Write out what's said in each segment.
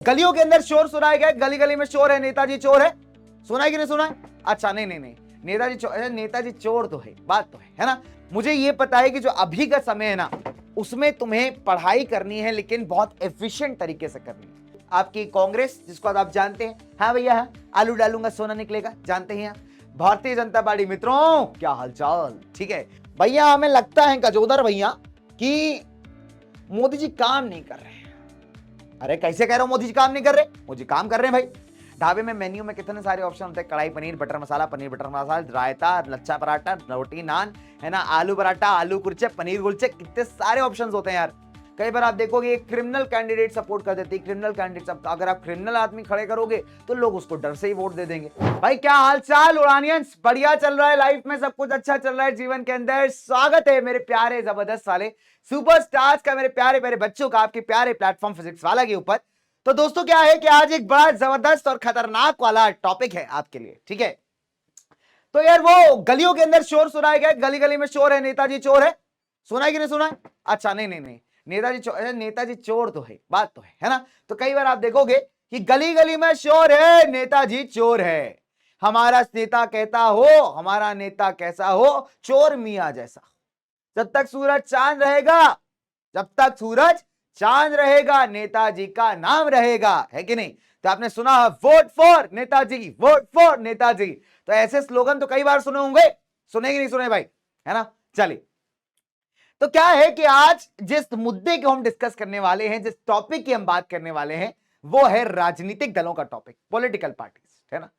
गलियों के अंदर शोर सुनाया गया, गली गली में शोर है, नेताजी चोर है। सुना है कि नहीं सुना है? अच्छा, नहीं, नेताजी चोर तो है, बात तो है ना। मुझे ये पता है कि जो अभी का समय है ना, उसमें तुम्हें पढ़ाई करनी है, लेकिन बहुत एफिशिएंट तरीके से करनी है। आपकी कांग्रेस, जिसको आप जानते हैं, हाँ भैया हाँ, आलू डालूंगा सोना निकलेगा, जानते हैं आप। भारतीय जनता पार्टी, मित्रों क्या हालचाल, ठीक है भैया। हमें लगता है गजोदर भैया कि मोदी जी काम नहीं कर रहे हैं। अरे कैसे कह रहे हो मोदी जी काम नहीं कर रहे? मोदी जी काम कर रहे हैं भाई। ढाबे में मेन्यू में कितने सारे ऑप्शन होते हैं, कढ़ाई पनीर बटर मसाला, पनीर बटर मसाला, रायता, लच्छा पराठा, रोटी नान, है ना, आलू पराठा, आलू कुलचे, पनीर कुलचे, कितने सारे ऑप्शंस होते हैं यार। कई बार आप देखोगे क्रिमिनल कैंडिडेट सपोर्ट कर देती है, क्रिमिनल कैंडिडेट। अगर आप क्रिमिनल आदमी खड़े करोगे तो लोग उसको डर से ही वोट दे देंगे। भाई क्या हालचाल उड़ानियंस, बढ़िया चल रहा है, लाइफ में सब कुछ अच्छा चल रहा है, जीवन के अंदर स्वागत है मेरे प्यारे जबरदस्त साले सुपरस्टार्स का, मेरे प्यारे प्यारे बच्चों का, आपके प्यारे प्लेटफॉर्म फिजिक्स वाला के ऊपर। तो दोस्तों क्या है कि आज एक बड़ा जबरदस्त और खतरनाक वाला टॉपिक है आपके लिए, ठीक है। तो यार वो गलियों के अंदर शोर सुनाया गया, गली गली में शोर है, नेताजी चोर है। सुना है कि नहीं सुना है? अच्छा, नहीं, नेताजी चोर तो है, बात तो है ना। तो कई बार आप देखोगे कि गली गली में शोर है, नेताजी चोर है। हमारा नेता कहता हो, हमारा नेता कैसा हो, चोर मियां जैसा। जब तक सूरज चांद रहेगा, जब तक सूरज चांद रहेगा, नेताजी का नाम रहेगा, है कि नहीं? तो आपने सुना vote for Netaji, vote for Netaji. तो ऐसे स्लोगन तो कई बार सुने होंगे, सुने कि नहीं सुने भाई, है ना। चलिए, तो क्या है कि आज जिस मुद्दे को हम डिस्कस करने वाले हैं, जिस टॉपिक की हम बात करने वाले हैं, वो है राजनीतिक दलों का टॉपिक, पॉलिटिकल पार्टीज, है ना।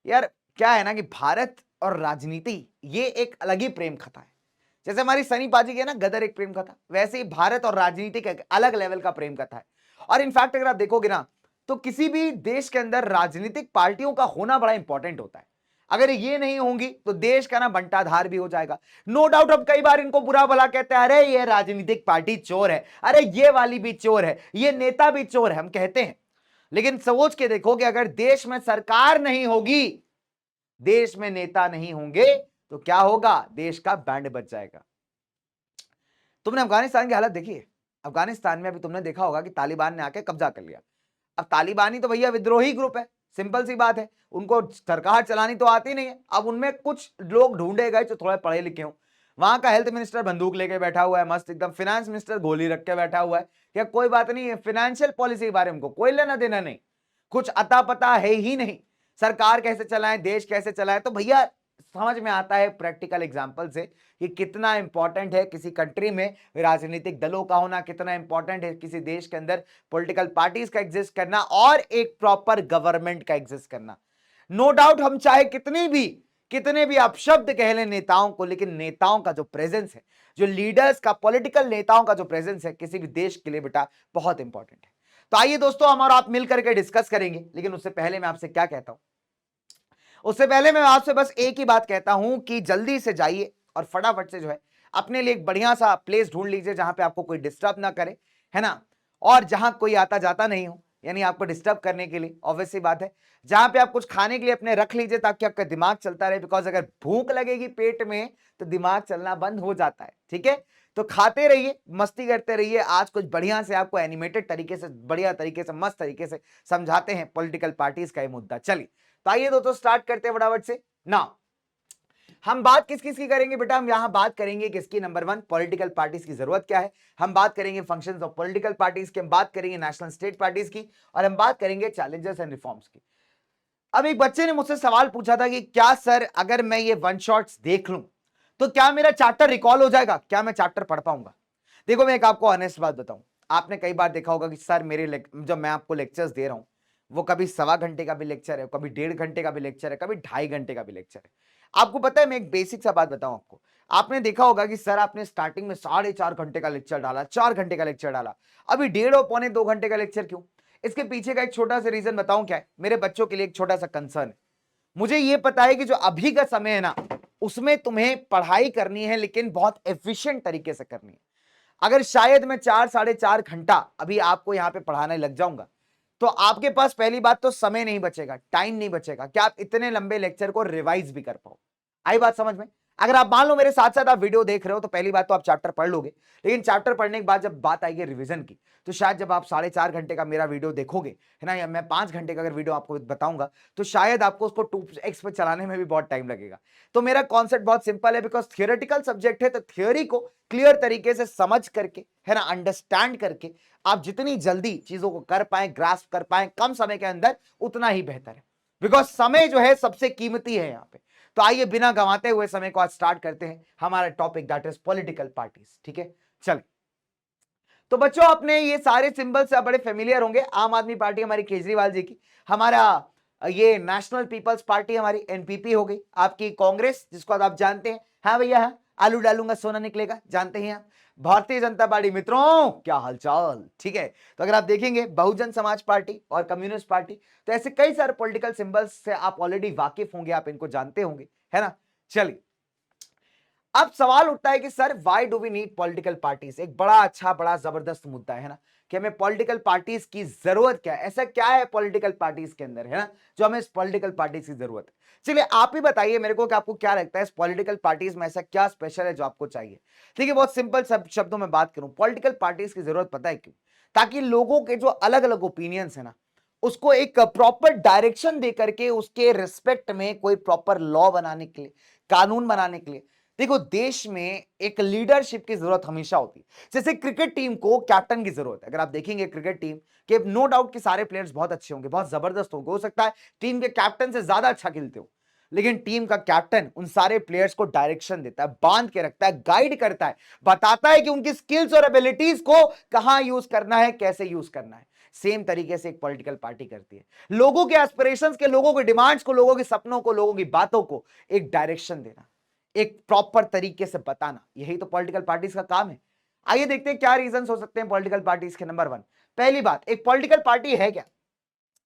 यार क्या है ना कि भारत और राजनीति ये एक अलग ही प्रेम कथा है। जैसे हमारी सनी पाजी की है ना गदर एक प्रेम कथा, वैसे ही भारत और राजनीति का एक अलग लेवल का प्रेम कथा है। और इनफैक्ट अगर आप देखोगे ना, तो किसी भी देश के अंदर राजनीतिक पार्टियों का होना बड़ा इंपॉर्टेंट होता है। अगर ये नहीं होंगी तो देश का ना बंटाधार भी हो जाएगा। नो डाउट अब कई बार इनको बुरा भला कहते हैं, अरे ये राजनीतिक पार्टी चोर है, अरे ये वाली भी चोर है, ये नेता भी चोर है, हम कहते हैं। लेकिन सोच के देखो कि अगर देश में सरकार नहीं होगी, देश में नेता नहीं होंगे, तो क्या होगा? देश का बैंड बच जाएगा। तुमने अफगानिस्तान की हालत देखी है? अफगानिस्तान में अभी तुमने देखा होगा कि तालिबान ने आके कब्जा कर लिया। अब तालिबानी तो भैया विद्रोही ग्रुप है, सिंपल सी बात है, उनको सरकार चलानी तो आती नहीं है। अब उनमें कुछ लोग ढूंढे गए जो थोड़े पढ़े लिखे हों। वहां का हेल्थ मिनिस्टर बंदूक लेके बैठा हुआ है मस्त एकदम, फाइनेंस मिनिस्टर गोली रख के बैठा हुआ है कि कोई बात नहीं है, फाइनेंशियल पॉलिसी के बारे में कोई लेना देना नहीं, कुछ अता पता है ही नहीं, सरकार कैसे चलाएं, देश कैसे चलाएं। तो भैया समझ में आता है प्रैक्टिकल एग्जांपल से कि कितना इंपॉर्टेंट है किसी कंट्री में राजनीतिक दलों का होना, कितना इंपॉर्टेंट है किसी देश के अंदर पॉलिटिकल पार्टीज का एग्जिस्ट करना और एक प्रॉपर गवर्नमेंट का एग्जिस्ट करना। नो डाउट हम चाहे कितने भी अपशब्द कह लें नेताओं को, लेकिन नेताओं का जो प्रेजेंस है, जो लीडर्स का, पॉलिटिकल नेताओं का जो प्रेजेंस है किसी भी देश के लिए बेटा बहुत इंपॉर्टेंट है। तो आइए दोस्तों हम और आप मिलकर के डिस्कस करेंगे, लेकिन उससे पहले मैं आपसे क्या कहता हूं, उससे पहले मैं आपसे बस एक ही बात कहता हूं कि जल्दी से जाइए और फटाफट से जो है अपने लिए एक बढ़िया सा प्लेस ढूंढ लीजिए जहां पे आपको कोई डिस्टर्ब ना करे, है ना, और जहां कोई आता जाता नहीं हो, यानी आपको डिस्टर्ब करने के लिए, ऑब्वियस सी बात है। जहां पे आप कुछ खाने के लिए अपने रख लीजिए ताकि आपका दिमाग चलता रहे, बिकॉज अगर भूख लगेगी पेट में तो दिमाग चलना बंद हो जाता है, ठीक है। तो खाते रहिए, मस्ती करते रहिए। आज कुछ बढ़िया से आपको एनिमेटेड तरीके से, बढ़िया तरीके से, मस्त तरीके से समझाते हैं पॉलिटिकल पार्टीज का ये मुद्दा। चलिए तो आइए दोस्तों स्टार्ट करते हैं फटाफट से ना। हम बात किस किस की करेंगे बेटा? हम यहां बात करेंगे किसकी? नंबर 1, पॉलिटिकल पार्टीज की जरूरत क्या है, हम बात करेंगे फंक्शंस ऑफ पॉलिटिकल पार्टीज की, हम बात करेंगे नेशनल स्टेट पार्टीज की, और हम बात करेंगे चैलेंजेस एंड रिफॉर्म्स की। अब एक बच्चे ने मुझसे सवाल पूछा था कि क्या सर अगर मैं ये वन शॉट्स देख लूं तो क्या मेरा चैप्टर रिकॉल हो जाएगा, क्या मैं चैप्टर पढ़ पाऊंगा? देखो मैं एक आपको ऑनेस्ट बात बताऊं, आपने कई बार देखा होगा कि सर मेरे जब मैं आपको लेक्चर्स दे रहा हूं वो कभी 1.25 घंटे का भी लेक्चर है, कभी 1.5 घंटे का भी लेक्चर है, कभी 2.5 घंटे का भी लेक्चर है। आपको पता है, मैं एक बेसिक सा बात बताऊं आपको, आपने देखा होगा कि सर आपने स्टार्टिंग में 4.5 घंटे का लेक्चर डाला, 4 घंटे का लेक्चर डाला, अभी 1.5 और 2 घंटे का लेक्चर क्यों? इसके पीछे का एक छोटा सा रीजन बताऊं क्या है? मेरे बच्चों के लिए एक छोटा सा कंसर्न है। मुझे ये पता है कि जो अभी का समय है ना, उसमें तुम्हें पढ़ाई करनी है, लेकिन बहुत एफिशिएंट तरीके से करनी है। अगर शायद मैं 4-4.5 घंटा अभी आपको यहां पे पढ़ाने लग जाऊंगा तो आपके पास पहली बात तो समय नहीं बचेगा, टाइम नहीं बचेगा कि आप इतने लंबे लेक्चर को रिवाइज भी कर पाओ। आई बात समझ में? अगर आप मान लो मेरे साथ साथ आप वीडियो देख रहे हो तो पहली बात तो आप चैप्टर पढ़ लोगे, लेकिन चैप्टर पढ़ने के बाद जब बात आएगी रिवीजन की, तो शायद जब आप 4.5 घंटे का मेरा वीडियो देखोगे, है ना, या मैं 5 घंटे का अगर वीडियो आपको बताऊंगा, तो शायद आपको उसको 2x पे चलाने में भी बहुत टाइम लगेगा। तो मेरा कॉन्सेप्ट बहुत सिंपल है, बिकॉज थियोरेटिकल सब्जेक्ट है, तो थियोरी को क्लियर तरीके से समझ करके, है ना, अंडरस्टैंड करके आप जितनी जल्दी चीजों को कर पाए, ग्रास्प कर पाए कम समय के अंदर, उतना ही बेहतर है, बिकॉज समय जो है सबसे कीमती है यहाँ पे। तो आइए बिना गंवाते हुए समय को आज स्टार्ट करते हैं हमारा topic, that is political parties. ठीक है, चल। तो बच्चों अपने ये सारे सिंबल से आप बड़े फेमिलियर होंगे। आम आदमी पार्टी हमारी केजरीवाल जी की, हमारा ये नेशनल पीपल्स पार्टी हमारी एनपीपी हो गई, आपकी कांग्रेस जिसको आप जानते हैं, हाँ भैया हाँ, आलू डालूंगा सोना निकलेगा, जानते हैं आप। भारतीय जनता पार्टी, मित्रों क्या हालचाल, ठीक है। तो अगर आप देखेंगे बहुजन समाज पार्टी और कम्युनिस्ट पार्टी, तो ऐसे कई सारे पॉलिटिकल सिंबल्स से आप ऑलरेडी वाकिफ होंगे, आप इनको जानते होंगे, है ना। चलिए, अब सवाल उठता है कि sir why do we need political parties. एक बड़ा अच्छा बड़ा जबरदस्त मुद्दा है ना, कि हमें पॉलिटिकल पार्टीज की जरूरत क्या है, ऐसा क्या है पॉलिटिकल पार्टीज के अंदर, है ना, जो हमें इस पॉलिटिकल पार्टीज की जरूरत है। चलिए आप ही बताइए मेरे को कि आपको क्या लगता है इस पॉलिटिकल पार्टीज में ऐसा क्या स्पेशल है जो आपको चाहिए। ठीक है, बहुत सिंपल शब्दों में बात करूं, पॉलिटिकल पार्टीज की जरूरत पता है क्यों? ताकि लोगों के जो अलग अलग ओपिनियंस है ना, उसको एक प्रॉपर डायरेक्शन दे करके उसके रिस्पेक्ट में कोई प्रॉपर लॉ बनाने के लिए, कानून बनाने के लिए। देखो देश में एक लीडरशिप की जरूरत हमेशा होती है। जैसे क्रिकेट टीम को कैप्टन की जरूरत है। अगर आप देखेंगे क्रिकेट टीम के, नो डाउट कि सारे प्लेयर्स बहुत अच्छे होंगे, बहुत जबरदस्त होंगे, हो सकता है टीम के कैप्टन से ज्यादा अच्छा खेलते हो, लेकिन टीम का कैप्टन उन सारे प्लेयर्स को डायरेक्शन देता है, बांध के रखता है, गाइड करता है, बताता है कि उनकी स्किल्स और एबिलिटीज को कहां यूज करना है, कैसे यूज करना है। सेम तरीके से एक पॉलिटिकल पार्टी करती है, लोगों के एस्पिरेशंस के, लोगों के डिमांड्स को, लोगों के सपनों को, लोगों की बातों को एक डायरेक्शन देना, एक प्रॉपर तरीके से बताना, यही तो पॉलिटिकल पार्टीज का काम है। आइए देखते हैं क्या रीजंस हो सकते हैं पॉलिटिकल पार्टीज के। नंबर 1, पहली बात, एक पॉलिटिकल पार्टी है क्या?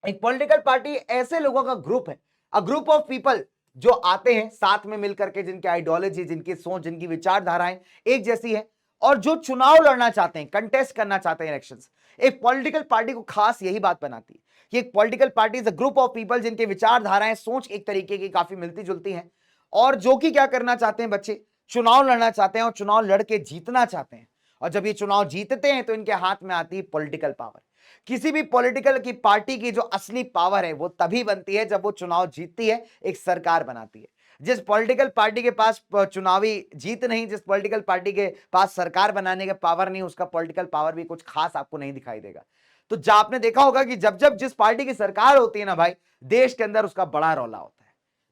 एक पॉलिटिकल पार्टी ऐसे लोगों का ग्रुप है, अ ग्रुप ऑफ पीपल जो आते हैं साथ में मिलकर के, जिनकी आइडियोलॉजी, जिनकी सोच, जिनकी विचारधाराएं एक जैसी है, और जो चुनाव लड़ना चाहते हैं, कंटेस्ट करना चाहते हैं इलेक्शंस। एक पॉलिटिकल पार्टी को खास यही बात बनाती है कि एक political party is a group of people जिनके विचारधाराएं, सोच एक तरीके की काफी मिलती जुलती हैं, और जो कि क्या करना चाहते हैं बच्चे, चुनाव लड़ना चाहते हैं और चुनाव लड़के जीतना चाहते हैं। और जब ये चुनाव जीतते हैं तो इनके हाथ में आती है पॉलिटिकल पावर। किसी भी पॉलिटिकल की पार्टी की जो असली पावर है वो तभी बनती है जब वो चुनाव जीतती है, एक सरकार बनाती है। जिस पॉलिटिकल पार्टी के पास चुनावी जीत नहीं, जिस पॉलिटिकल पार्टी के पास सरकार बनाने का पावर नहीं, उसका पॉलिटिकल पावर भी कुछ खास आपको नहीं दिखाई देगा। तो जब आपने देखा होगा कि जब जब जिस पार्टी की सरकार होती है ना भाई, देश के अंदर उसका बड़ा रौला होता है।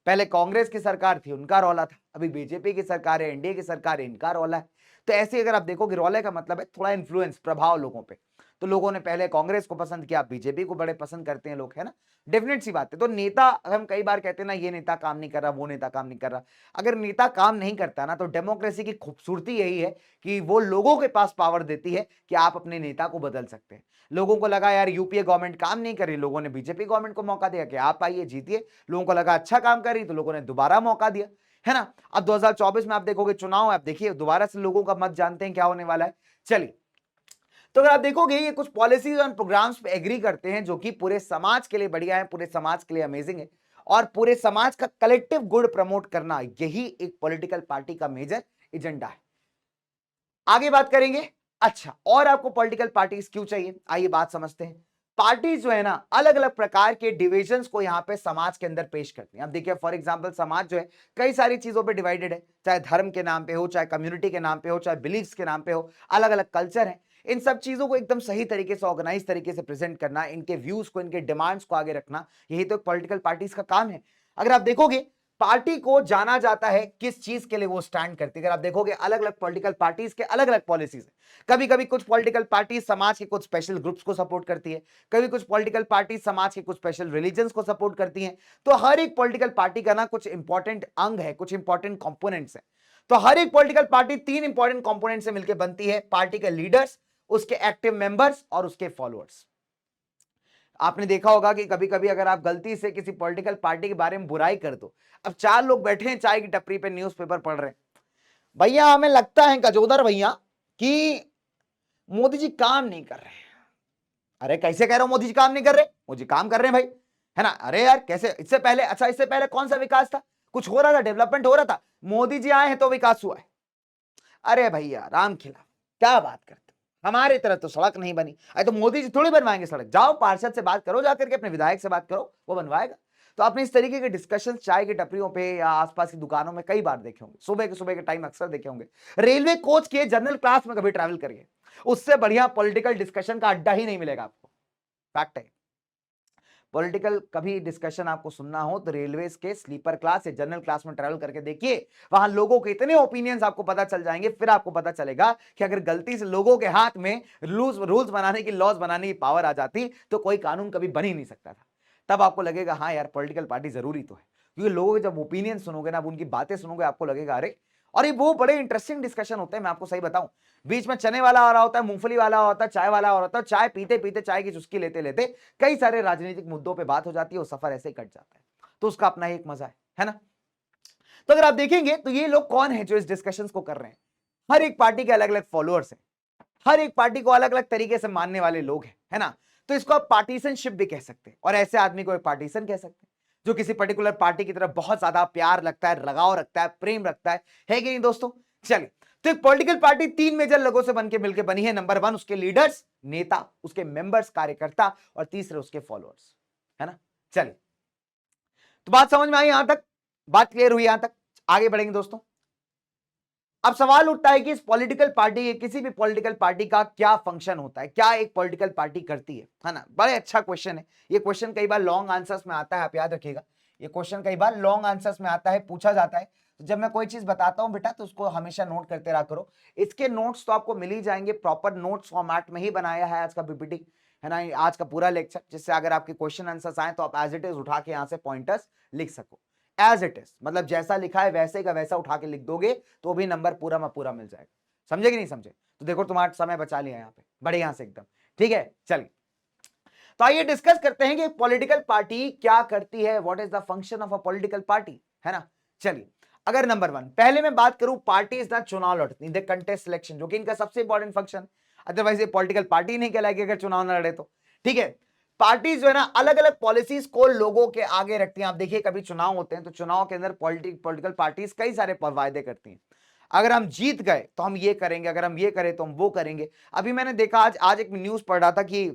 पहले कांग्रेस की सरकार थी, उनका रौला था, अभी बीजेपी की सरकार है, एनडीए की सरकार है, इनका रौला है। तो ऐसे अगर आप देखोगे, रौले का मतलब है थोड़ा इन्फ्लुएंस, प्रभाव लोगों पे। तो लोगों ने पहले कांग्रेस को पसंद किया, बीजेपी को बड़े पसंद करते हैं लोग, है ना, डेफिनेट सी बात है। तो नेता, हम कई बार कहते हैं ना, ये नेता काम नहीं कर रहा, वो नेता काम नहीं कर रहा। अगर नेता काम नहीं करता ना, तो डेमोक्रेसी की खूबसूरती यही है कि वो लोगों के पास पावर देती है कि आप अपने नेता को बदल सकते हैं। लोगों को लगा यार यूपीए गवर्नमेंट काम नहीं कर रही, लोगों ने बीजेपी गवर्नमेंट को मौका दिया कि आप आइए जीतिए। लोगों को लगा अच्छा काम कर रही, तो लोगों ने दोबारा मौका दिया, है ना। अब 2024 में आप देखोगे चुनाव, आप देखिए दोबारा से लोगों का मत जानते हैं क्या होने वाला है। चलिए, तो अगर आप देखोगे ये कुछ पॉलिसीज और प्रोग्राम्स पे एग्री करते हैं जो कि पूरे समाज के लिए बढ़िया है, पूरे समाज के लिए अमेजिंग है, और पूरे समाज का कलेक्टिव गुड प्रमोट करना, यही एक पॉलिटिकल पार्टी का मेजर एजेंडा है। आगे बात करेंगे। अच्छा, और आपको पॉलिटिकल पार्टीज क्यों चाहिए, आइए बात समझते हैं। पार्टी जो है ना, अलग अलग प्रकार के डिविजन्स को यहां पे समाज के अंदर पेश करती हैं। अब देखिए फॉर एग्जांपल, समाज जो है कई सारी चीजों पे डिवाइडेड है, चाहे धर्म के नाम पे हो, चाहे कम्युनिटी के नाम पे हो, चाहे बिलीफ्स के नाम पे हो, अलग अलग कल्चर है। इन सब चीजों को एकदम सही तरीके से, ऑर्गेनाइज तरीके से प्रेजेंट करना, इनके व्यूज को, इनके डिमांड्स को आगे रखना, यही तो पॉलिटिकल पार्टीज का काम है। अगर आप देखोगे, पार्टी को जाना जाता है किस चीज के लिए वो स्टैंड करती है। अगर आप देखोगे अलग अलग पॉलिटिकल पार्टीज के अलग अलग पॉलिसीज है। कभी कभी कुछ पॉलिटिकल पार्टी समाज के कुछ स्पेशल ग्रुप्स को सपोर्ट करती है, कभी कुछ पॉलिटिकल पार्टी समाज के कुछ स्पेशल रिलीजन्स को सपोर्ट करती हैं। तो हर एक पॉलिटिकल पार्टी का ना कुछ इंपॉर्टेंट अंग है, कुछ इंपॉर्टेंट कंपोनेंट्स है। तो हर एक पॉलिटिकल पार्टी 3 इंपॉर्टेंट कंपोनेंट से मिलकर बनती है, पार्टी के लीडर्स, उसके एक्टिव मेंबर्स और उसके फॉलोअर्स। आपने देखा होगा कि कभी कभी अगर आप गलती से किसी पॉलिटिकल पार्टी के बारे में बुराई कर दो, अब 4 लोग बैठे हैं चाय की टपरी पे, न्यूज़पेपर पढ़ रहे हैं, भैया हमें लगता है गजोदर भैया कि मोदी जी काम नहीं कर रहे हैं। अरे कैसे कह रहे हो मोदी जी काम नहीं कर रहे? मोदी जी काम कर रहे हैं भाई, है ना। अरे यार कैसे, इससे पहले, अच्छा इससे पहले कौन सा विकास था? कुछ हो रहा था, डेवलपमेंट हो रहा था, मोदी जी आए हैं तो विकास हुआ है। अरे भैया राम खिला, क्या बात करते, हमारी तरह तो सड़क नहीं बनी। अरे तो मोदी जी थोड़ी बनवाएंगे सड़क, जाओ पार्षद से बात करो, जाकर के अपने विधायक से बात करो, वो बनवाएगा। तो आपने इस तरीके के डिस्कशन चाय की टपरियों पे या आसपास की दुकानों में कई बार देखे होंगे, सुबह के टाइम अक्सर देखे होंगे। रेलवे कोच के जनरल क्लास में कभी ट्रैवल करिए, उससे बढ़िया पॉलिटिकल डिस्कशन का अड्डा ही नहीं मिलेगा आपको। फैक्ट है, पॉलिटिकल कभी डिस्कशन आपको सुनना हो तो रेलवे के स्लीपर क्लास या जनरल क्लास में ट्रैवल करके देखिए, वहां लोगों के इतने ओपिनियंस आपको पता चल जाएंगे, फिर आपको पता चलेगा कि अगर गलती से लोगों के हाथ में रूल्स बनाने की, लॉज बनाने की पावर आ जाती तो कोई कानून कभी बन ही नहीं सकता था। तब आपको लगेगा हाँ यार पॉलिटिकल पार्टी जरूरी तो है, क्योंकि लोगों के जब ओपिनियन सुनोगे ना, उनकी बातें सुनोगे, आपको लगेगा अरे। और ये वो बड़े इंटरेस्टिंग डिस्कशन होते हैं, मैं आपको सही बताऊं, बीच में चने वाला आ रहा होता है, मूंगफली वाला होता है, चाय वाला हो रहा होता है, चाय पीते पीते, चाय की चुस्की लेते लेते कई सारे राजनीतिक मुद्दों पे बात हो जाती है, वो सफर ऐसे ही कट जाता है। तो उसका अपना ही एक मजा है ना। तो अगर आप देखेंगे तो ये लोग कौन है जो इस डिस्कशंस को कर रहे हैं, हर एक पार्टी के अलग अलग फॉलोअर्स हैं, हर एक पार्टी को अलग अलग तरीके से मानने वाले लोग हैं, है ना। तो इसको आप पार्टीशनशिप भी कह सकते हैं, और ऐसे आदमी को एक पार्टीशन कह सकते हैं जो किसी पर्टिकुलर पार्टी की तरफ बहुत ज्यादा प्यार लगता है, लगाव रखता है, प्रेम रखता है कि नहीं दोस्तों। चलिए, तो एक पॉलिटिकल पार्टी तीन मेजर लोगों से बनके मिलकर बनी है। नंबर 1 उसके लीडर्स, नेता, उसके मेंबर्स, कार्यकर्ता, और तीसरे उसके फॉलोअर्स, है ना। चलिए, तो बात समझ में आई, यहां तक बात क्लियर हुई, यहां तक आगे बढ़ेंगे दोस्तों। अब सवाल उठता है कि इस पॉलिटिकल पार्टी, किसी भी पॉलिटिकल पार्टी का क्या फंक्शन होता है, क्या एक पॉलिटिकल पार्टी करती है ना। बड़े अच्छा क्वेश्चन है ये, क्वेश्चन कई बार लॉन्ग आंसर्स में आता है, आप याद रखिएगा, ये क्वेश्चन कई बार लॉन्ग आंसर्स में आता है, पूछा जाता है। तो जब मैं कोई चीज बताता हूं बेटा, तो उसको हमेशा नोट करते रहा करो। इसके नोट्स तो आपको मिल ही जाएंगे, प्रॉपर नोट्स फॉर्मेट में ही बनाया है आज का पीपीटी, है ना, आज का पूरा लेक्चर, जिससे अगर आपके क्वेश्चन आंसर्स आए तो आप एज इट इज उठा के यहां से पॉइंटर्स लिख सको। एज इट इज मतलब जैसा लिखा है वैसे का वैसा उठा के लिख दोगे तो भी नंबर पूरा में पूरा मिल जाएगा। समझे कि नहीं समझे। तो देखो तुम्हारा समय बचा लिया यहाँ पे बढ़िया से एकदम, ठीक है। चलिए, तो आइए डिस्कस करते हैं कि पॉलिटिकल पार्टी क्या करती है, what is the function of a political party, है ना। चलिए, अगर नंबर 1 पहले मैं बात करूं, पार्टी इज द चुनाव लड़ती, द कंटेस्ट सिलेक्शन, जो कि इनका सबसे इंपॉर्टेंट फंक्शन, अदरवाइज ये पॉलिटिकल पार्टी नहीं कहलाएगी अगर चुनाव न लड़े तो, ठीक है। पार्टीज जो है ना अलग अलग पॉलिसीज को लोगों के आगे रखती हैं। आप देखिए कभी चुनाव होते हैं तो चुनाव के अंदर पॉलिटिकल पार्टीज कई सारे वायदे करती हैं, अगर हम जीत गए तो हम ये करेंगे, अगर हम ये करें तो हम वो करेंगे। अभी मैंने देखा, आज एक न्यूज पढ़ रहा था कि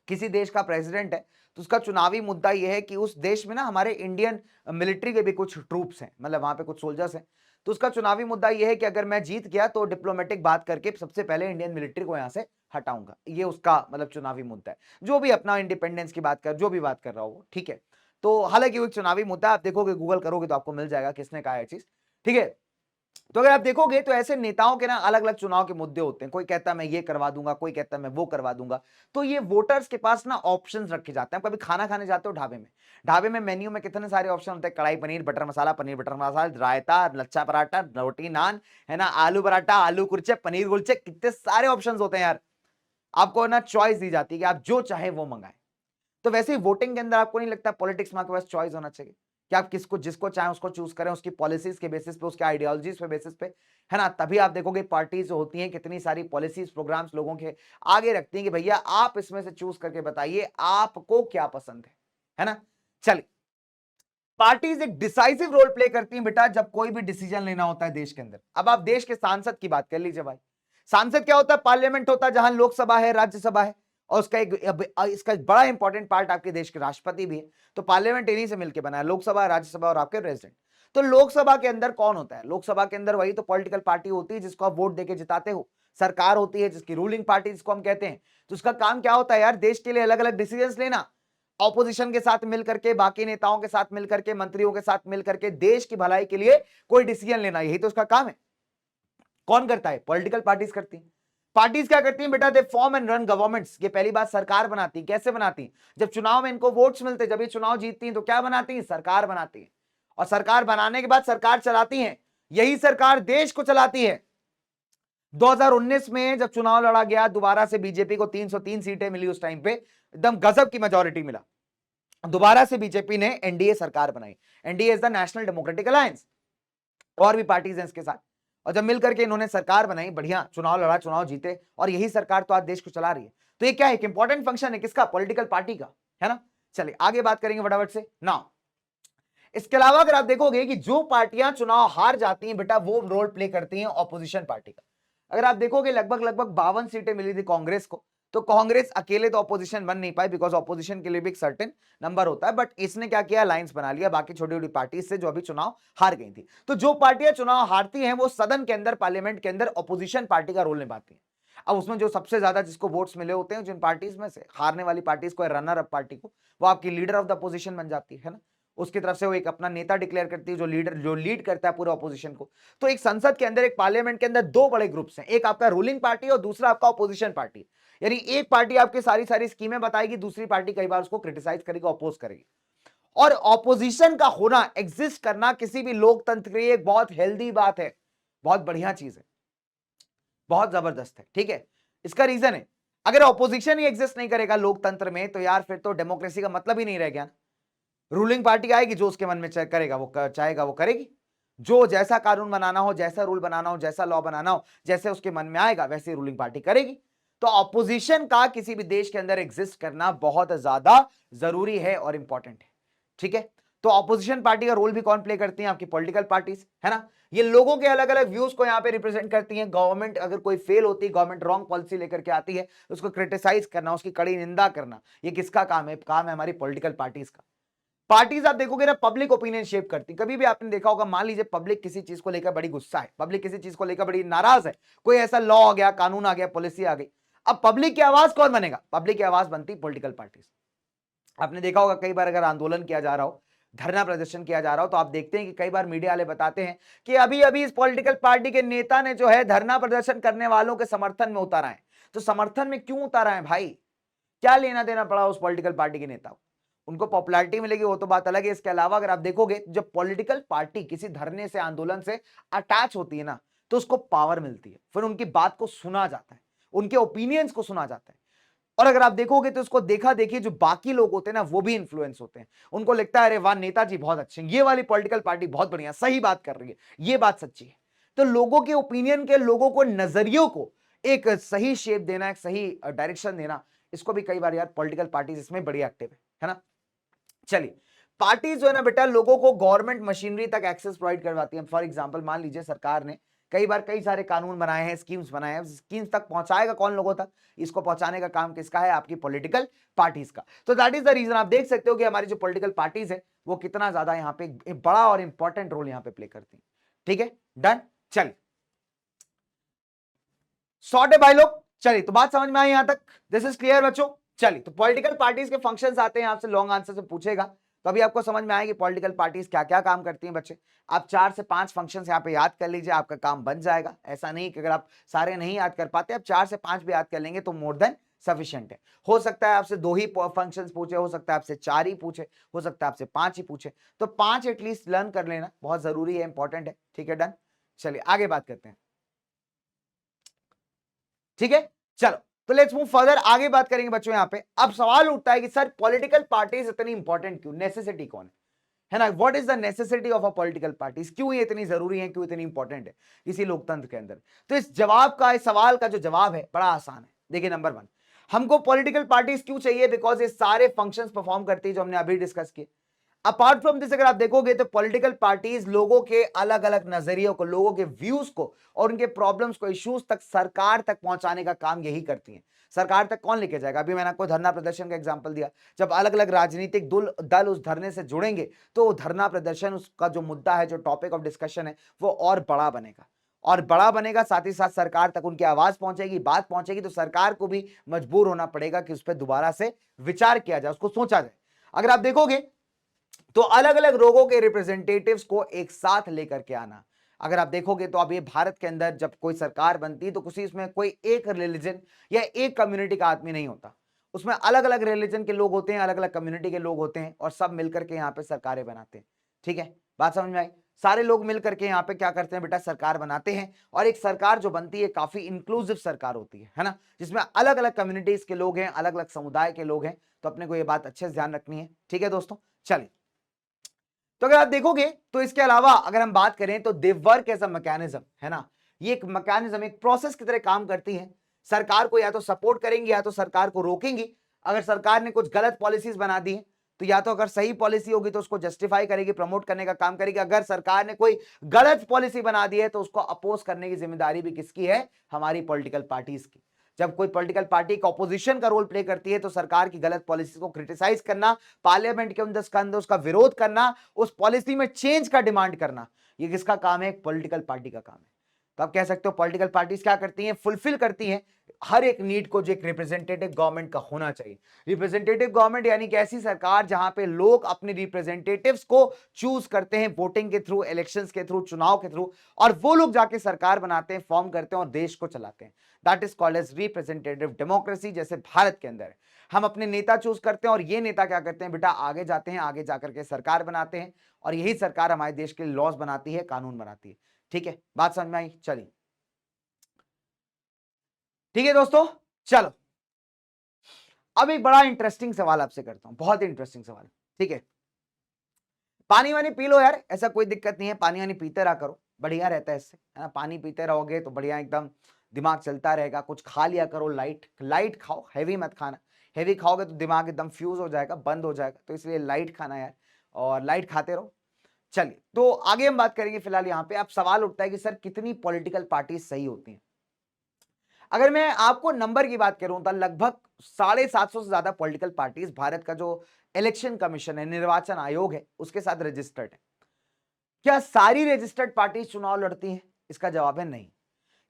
किसी देश का प्रेसिडेंट है, तो उसका चुनावी मुद्दा यह है कि उस देश में ना हमारे इंडियन मिलिट्री के भी कुछ ट्रूप्स हैं, मतलब वहां पे कुछ सोल्जर्स हैं। तो उसका चुनावी मुद्दा यह है कि अगर मैं जीत गया तो डिप्लोमेटिक बात करके सबसे पहले इंडियन मिलिट्री को यहां से हटाऊंगा। ये उसका मतलब चुनावी मुद्दा है, जो भी अपना इंडिपेंडेंस की बात कर, जो भी बात कर रहा हो वो, ठीक है। तो हालांकि वो एक चुनावी मुद्दा, आप देखोगे गूगल करोगे तो आपको मिल जाएगा किसने कहा है चीज, ठीक है। तो अगर आप देखोगे तो ऐसे नेताओं के ना अलग अलग चुनाव के मुद्दे होते हैं, कोई कहता है मैं ये करवा दूंगा, कोई कहता है मैं वो करवा दूंगा। तो ये वोटर्स के पास ना ऑप्शंस रखे जाते हैं। कभी खाना खाने जाते हो ढाबे में, ढाबे में मेन्यू में कितने सारे ऑप्शन होते हैं, कढ़ाई पनीर पनीर बटर मसाला, रायता, लच्छा पराठा, रोटी नान, है ना, आलू पराठा, आलू कुलचे, पनीर कुलचे, कितने सारे ऑप्शन होते हैं यार। आपको ना चॉइस दी जाती है कि आप जो चाहे वो मंगाए। तो वैसे ही वोटिंग के अंदर आपको नहीं लगता पॉलिटिक्स में आपके पास चॉइस होना चाहिए कि आप किसको, जिसको चाहे उसको चूज करें, उसकी पॉलिसीज के बेसिस पे, उसके आइडियोलॉजीज पे बेसिस पे, है ना। तभी आप देखोगे पार्टीज जो होती हैं कितनी सारी पॉलिसीज प्रोग्राम्स लोगों के आगे रखती हैं कि भैया आप इसमें से चूज करके बताइए आपको क्या पसंद है ना। चलिए, पार्टीज एक डिसाइसिव रोल प्ले करती हैं बेटा जब कोई भी डिसीजन लेना होता है देश के अंदर। अब आप देश के सांसद की बात कर लीजिए भाई, सांसद क्या होता है, पार्लियामेंट होता है जहां लोकसभा है, राज्यसभा है, और उसका इसका बड़ा इंपॉर्टेंट पार्ट आपके देश के राष्ट्रपति भी है। तो पार्लियामेंट इन्हीं से मिलकर बना है, लोकसभा, राज्यसभा और आपके प्रेसिडेंट। तो लोकसभा के अंदर कौन होता है, लोकसभा के अंदर वही तो पॉलिटिकल पार्टी होती है जिसको आप वोट देके जिताते हो। सरकार होती है जिसकी रूलिंग पार्टी जिसको हम कहते हैं। तो उसका काम क्या होता है यार, देश के लिए अलग अलग डिसीजंस लेना, ऑपोजिशन के साथ मिलकर के, बाकी नेताओं के साथ मिलकर के, मंत्रियों के साथ मिलकर के देश की भलाई के लिए कोई डिसीजन लेना, यही तो उसका काम है। कौन करता है, पॉलिटिकल पार्टीज करती हैं। पार्टीज क्या करती हैं बेटा, they form and run governments. ये पहली बात सरकार बनाती, कैसे बनाती, जब चुनाव में इनको वोट्स मिलते, जब ये चुनाव जीतती हैं तो क्या बनाती हैं, सरकार बनाती है। और सरकार बनाने के बाद सरकार चलाती है, यही सरकार देश को चलाती है। 2019 में जब चुनाव लड़ा गया दोबारा से, बीजेपी को 303 सीटें मिली, उस टाइम पे एकदम गजब की मेजोरिटी मिला, दोबारा से बीजेपी ने एनडीए सरकार बनाई। NDA is the national democratic alliance, और भी पार्टीज हैं इसके साथ। और जब मिलकर के इन्होंने सरकार बनाई, बढ़िया चुनाव लड़ा, चुनाव जीते, और यही सरकार तो आज देश को चला रही है। तो ये क्या है, एक इंपॉर्टेंट फंक्शन है किसका, पॉलिटिकल पार्टी का, है ना। चलिए आगे बात करेंगे फटाफट से। नाउ इसके अलावा अगर आप देखोगे कि जो पार्टियां चुनाव हार जाती हैं बेटा, वो रोल प्ले करती हैं ऑपोजिशन पार्टी का। अगर आप देखोगे लगभग लगभग 52 सीटें मिली थी कांग्रेस को, तो कांग्रेस अकेले तो ऑपोजिशन बन नहीं पाई, बिकॉज ऑपोजिशन के लिए भी एक सर्टेन नंबर होता है, बट इसने क्या किया, अलायंस बना लिया बाकी छोटी छोटी पार्टी से जो अभी चुनाव हार गई थी। तो जो पार्टियां चुनाव हारती हैं वो सदन के अंदर, पार्लियामेंट के अंदर ऑपोजिशन पार्टी का रोल निभाती है। अब उसमें जो सबसे ज्यादा जिसको वोट्स मिले होते हैं जिन पार्टीज में से, हारने वाली पार्टीज को, रनर अप पार्टी को, वो आपकी लीडर ऑफ द अपोजिशन बन जाती है ना, उसकी तरफ से वो एक अपना नेता डिक्लेयर करती है जो लीड करता है पूरे ऑपोजिशन को। तो एक संसद के अंदर, एक पार्लियामेंट के अंदर दो बड़े ग्रुप्स हैं, एक आपका रूलिंग पार्टी और दूसरा आपका ऑपोजिशन पार्टी। यानी एक पार्टी आपकी सारी सारी स्कीमें बताएगी, दूसरी पार्टी कई बार उसको क्रिटिसाइज करेगी, अपोज करेगी। और ऑपोजिशन का होना, एग्जिस्ट करना किसी भी लोकतंत्र के लिए एक बहुत हेल्दी बात है, बहुत बढ़िया चीज है, बहुत जबरदस्त है। ठीक है, इसका रीजन है, अगर ऑपोजिशन ही एग्जिस्ट नहीं करेगा लोकतंत्र में, तो यार फिर तो डेमोक्रेसी का मतलब ही नहीं रह गया। रूलिंग पार्टी आएगी, जो उसके मन में करेगा वो चाहेगा वो करेगी, जो जैसा कानून बनाना हो, जैसा रूल बनाना हो, जैसा लॉ बनाना हो, जैसे उसके मन में आएगा वैसे रूलिंग पार्टी करेगी। तो ऑपोजिशन का किसी भी देश के अंदर एग्जिस्ट करना बहुत ज्यादा जरूरी है और इंपॉर्टेंट है। ठीक है, तो ऑपोजिशन पार्टी का रोल भी कौन प्ले करती है, आपकी पॉलिटिकल पार्टीज, है ना। ये लोगों के अलग अलग व्यूज को यहाँ पे रिप्रेजेंट करती हैं। गवर्नमेंट अगर कोई फेल होती है, गवर्नमेंट रॉन्ग पॉलिसी लेकर के आती है, उसको क्रिटिसाइज करना, उसकी कड़ी निंदा करना, ये किसका काम है, काम है हमारी पॉलिटिकल पार्टीज का। पार्टीज आप देखोगे ना, पब्लिक ओपिनियन शेप करती। कभी भी आपने देखा होगा, मान लीजिए पब्लिक किसी चीज को लेकर बड़ी गुस्सा है, पब्लिक किसी चीज को लेकर बड़ी नाराज है, कोई ऐसा लॉ आ गया, कानून आ गया, पॉलिसी आ गई, अब पब्लिक की आवाज कौन बनेगा, पब्लिक की आवाज बनती पॉलिटिकल पार्टीज। आपने देखा होगा कई बार अगर आंदोलन किया जा रहा हो, धरना प्रदर्शन किया जा रहा हो, तो आप देखते हैं कि कई बार मीडिया वाले बताते हैं कि अभी अभी इस पॉलिटिकल पार्टी के नेता ने जो है धरना प्रदर्शन करने वालों के समर्थन में उतारा है। तो समर्थन में क्यों उतारा है भाई, क्या लेना देना पड़ा उस पॉलिटिकल पार्टी के नेता को, उनको पॉपुलैरिटी मिलेगी वो तो बात अलग है। इसके अलावा अगर आप देखोगे, जब पॉलिटिकल पार्टी किसी धरने से, आंदोलन से अटैच होती है ना, तो उसको पावर मिलती है, फिर उनकी बात को सुना जाता है, उनके ओपिनियंस को सुना जाता है। और अगर आप देखोगे तो उसको देखा देखिए जो बाकी लोग होते हैं ना, वो भी इन्फ्लुएंस होते हैं, उनको लगता है अरे वाह नेताजी बहुत अच्छे हैं, ये वाली पॉलिटिकल पार्टी बहुत बढ़िया, सही बात कर रही है, ये बात सच्ची है। तो लोगों के ओपिनियन के, लोगों को, नजरियों को एक सही शेप देना, एक सही डायरेक्शन देना, इसको भी कई बार यार पॉलिटिकल पार्टीज इसमें बड़ी एक्टिव है ना। चलिए, पार्टीज जो है ना बेटा, लोगों को गवर्नमेंट मशीनरी तक एक्सेस प्रोवाइड करवाती है। फॉर एग्जांपल मान लीजिए सरकार ने कई बार कई सारे कानून बनाए हैं, स्कीम्स बनाए हैं, स्कीम्स तक पहुंचाएगा कौन लोगों तक, इसको पहुंचाने का काम किसका है, आपकी पॉलिटिकल पार्टीज का। तो दैट इज द रीजन, आप देख सकते हो कि हमारी जो पॉलिटिकल पार्टीज है वो कितना ज्यादा यहाँ पे बड़ा और इंपॉर्टेंट रोल यहाँ पे प्ले करती है। ठीक है, डन। चलिए, सॉर्ट है भाई लोग, चलिए तो बात समझ में आई यहां तक, दिस इज क्लियर बच्चों। चलिए, तो पॉलिटिकल पार्टीज के फंक्शंस आते हैं, आपसे लॉन्ग आंसर से पूछेगा, तो अभी आपको समझ में आएगी पॉलिटिकल पार्टीज क्या क्या काम करती हैं बच्चे। आप 4 से 5 फंक्शंस यहाँ पे याद कर लीजिए, आपका काम बन जाएगा। ऐसा नहीं कि अगर आप सारे नहीं याद कर पाते, आप 4 से 5 भी याद कर लेंगे तो मोर देन सफिशिएंट है। हो सकता है आपसे 2 ही फंक्शंस पूछे, हो सकता है आपसे 4 ही पूछे, हो सकता है आपसे 5 ही पूछे, तो 5 एटलीस्ट लर्न कर लेना, बहुत जरूरी है, इंपॉर्टेंट है। ठीक है, डन। चलिए आगे बात करते हैं। ठीक है, चलो तो लेट्स मूव फर्दर, आगे बात करेंगे बच्चों। यहां पे अब सवाल उठता है कि सर पॉलिटिकल पार्टीज इतनी इंपॉर्टेंट क्यों, नेसेसिटी कौन है ना, what is the necessity of a political parties, क्यों ये इतनी जरूरी है, क्यों इतनी इंपॉर्टेंट है किसी लोकतंत्र के अंदर। तो इस जवाब का, इस सवाल का जो जवाब है बड़ा आसान है। देखिए, नंबर 1, हमको पॉलिटिकल पार्टीज क्यों चाहिए, बिकॉज ये सारे फंक्शंस परफॉर्म करती है जो हमने अभी डिस्कस किए। अपार्ट फ्रॉम दिस अगर आप देखोगे तो पॉलिटिकल पार्टीज लोगों के अलग अलग नजरियों को, लोगों के व्यूज को और उनके प्रॉब्लम्स को, इश्यूज तक, सरकार तक पहुंचाने का काम यही करती हैं। सरकार तक कौन लेके जाएगा, अभी मैंने आपको धरना प्रदर्शन का एग्जांपल दिया, जब अलग अलग राजनीतिक दल उस धरने से जुड़ेंगे तो धरना प्रदर्शन, उसका जो मुद्दा है, जो टॉपिक ऑफ डिस्कशन है, वो और बड़ा बनेगा, और बड़ा बनेगा, साथ ही साथ सरकार तक उनकी आवाज पहुंचेगी, बात पहुंचेगी, तो सरकार को भी मजबूर होना पड़ेगा कि उस पर दोबारा से विचार किया जाए, उसको सोचा जाए। अगर आप देखोगे तो अलग अलग लोगों के रिप्रेजेंटेटिव्स को एक साथ लेकर के आना, अगर आप देखोगे तो अब ये भारत के अंदर जब कोई सरकार बनती है तो किसी इसमें कोई एक रिलीजन या एक कम्युनिटी का आदमी नहीं होता, उसमें अलग अलग रिलीजन के लोग होते हैं, अलग अलग कम्युनिटी के लोग होते हैं, और सब मिलकर के यहाँ पे सरकारें बनाते हैं। ठीक है, बात समझ में आई। सारे लोग मिलकर के यहाँ पे क्या करते हैं बेटा, सरकार बनाते हैं, और एक सरकार जो बनती है काफी इंक्लूसिव सरकार होती है ना, जिसमें अलग अलग कम्युनिटीज के लोग हैं, अलग अलग समुदाय के लोग हैं। तो अपने को ये बात अच्छे से ध्यान रखनी है। ठीक है दोस्तों, चलिए, तो अगर आप देखोगे तो इसके अलावा अगर हम बात करें तो they work as a mechanism, है ना, ये एक मैकेनिज्म, एक प्रोसेस की तरह काम करती है। सरकार को या तो सपोर्ट करेंगी या तो सरकार को रोकेंगी। अगर सरकार ने कुछ गलत पॉलिसीज बना दी है तो या तो अगर सही पॉलिसी होगी तो उसको जस्टिफाई करेगी, प्रमोट करने का काम करेगी। अगर सरकार ने कोई गलत पॉलिसी बना दी है तो उसको अपोज करने की जिम्मेदारी भी किसकी है? हमारी पॉलिटिकल पार्टीज की। जब कोई पॉलिटिकल पार्टी एक ऑपोजिशन का रोल प्ले करती है तो सरकार की गलत पॉलिसी को क्रिटिसाइज करना, पार्लियामेंट के अंदर उसका विरोध करना, उस पॉलिसी में चेंज का डिमांड करना, ये किसका काम है? एक पॉलिटिकल पार्टी का काम है। तो आप कह सकते हो पॉलिटिकल पार्टीज क्या करती हैं? फुलफिल करती हैं हर एक नीड को जो एक रिप्रेजेंटेटिव गवर्नमेंट का होना चाहिए। रिप्रेजेंटेटिव गवर्नमेंट यानी कि ऐसी सरकार जहां पे लोग अपने रिप्रेजेंटेटिव्स को चूज करते हैं वोटिंग के थ्रू, इलेक्शंस के थ्रू, चुनाव के थ्रू, और वो लोग जाके सरकार बनाते हैं, फॉर्म करते हैं और देश को चलाते हैं। That is called as representative democracy. जैसे भारत के अंदर हम अपने नेता चूज करते हैं और ये नेता क्या करते हैं बेटा? आगे जाते हैं, आगे जाकर के सरकार बनाते हैं और यही सरकार हमारे देश के लिए लॉज बनाती है, कानून बनाती है। ठीक है, बात समझ में आई? चलिए ठीक है दोस्तों, चलो अब एक बड़ा इंटरेस्टिंग सवाल आपसे करता हूं, बहुत इंटरेस्टिंग सवाल। ठीक है, पानी वानी पी लो यार, ऐसा कोई दिक्कत नहीं है, पानी वानी पीते रहा करो, बढ़िया रहता है इससे, है ना। पानी पीते रहोगे तो बढ़िया एकदम दिमाग चलता रहेगा। कुछ खा लिया करो, लाइट लाइट खाओ, हैवी मत खाना। हैवी खाओगे तो दिमाग एकदम फ्यूज हो जाएगा, बंद हो जाएगा, तो इसलिए लाइट खाना यार, और लाइट खाते रहो। चलिए, तो आगे हम बात करेंगे। फिलहाल यहाँ पे अब सवाल उठता है कि सर कितनी पॉलिटिकल पार्टी सही होती हैं? अगर मैं आपको नंबर की बात करूं तो लगभग 750 से ज्यादा पॉलिटिकल पार्टीज भारत का जो इलेक्शन कमीशन है, निर्वाचन आयोग है, उसके साथ रजिस्टर्ड है। क्या सारी रजिस्टर्ड पार्टी चुनाव लड़ती हैं? इसका जवाब है नहीं।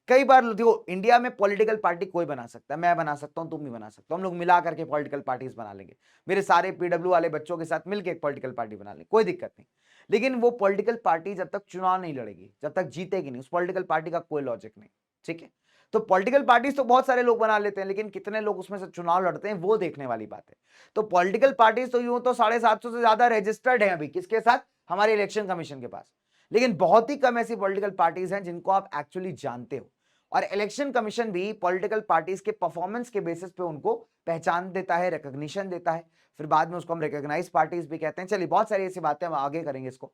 कई बार देखो, इंडिया में पॉलिटिकल पार्टी कोई बना सकता है, मैं बना सकता हूं, तुम भी बना सकते हो, हम लोग मिला करके पॉलिटिकल पार्टीज बना लेंगे। मेरे सारे पीडब्ल्यू वाले बच्चों के साथ मिलकर एक पॉलिटिकल पार्टी बना लेंगे, कोई दिक्कत नहीं। लेकिन वो पॉलिटिकल पार्टी जब तक चुनाव नहीं लड़ेगी, जब तक जीतेगी नहीं, उस पॉलिटिकल पार्टी का कोई लॉजिक नहीं। ठीक है, तो पॉलिटिकल पार्टीज तो बहुत सारे लोग बना लेते हैं, लेकिन कितने लोग उसमें से चुनाव लड़ते हैं वो देखने वाली बात है। तो पॉलिटिकल पार्टीज तो यूं तो 750 से ज्यादा रजिस्टर्ड है अभी, किसके साथ? हमारे इलेक्शन कमीशन के पास। लेकिन बहुत ही कम ऐसी पॉलिटिकल पार्टीज हैं जिनको आप एक्चुअली जानते हो, और इलेक्शन कमीशन भी पॉलिटिकल पार्टीज के परफॉर्मेंस के बेसिस पे उनको पहचान देता है, रिकॉग्निशन देता है, फिर बाद में उसको हम रिकॉग्नाइज पार्टीज भी कहते हैं। चलिए, बहुत सारी ऐसी बातें हम आगे करेंगे इसको।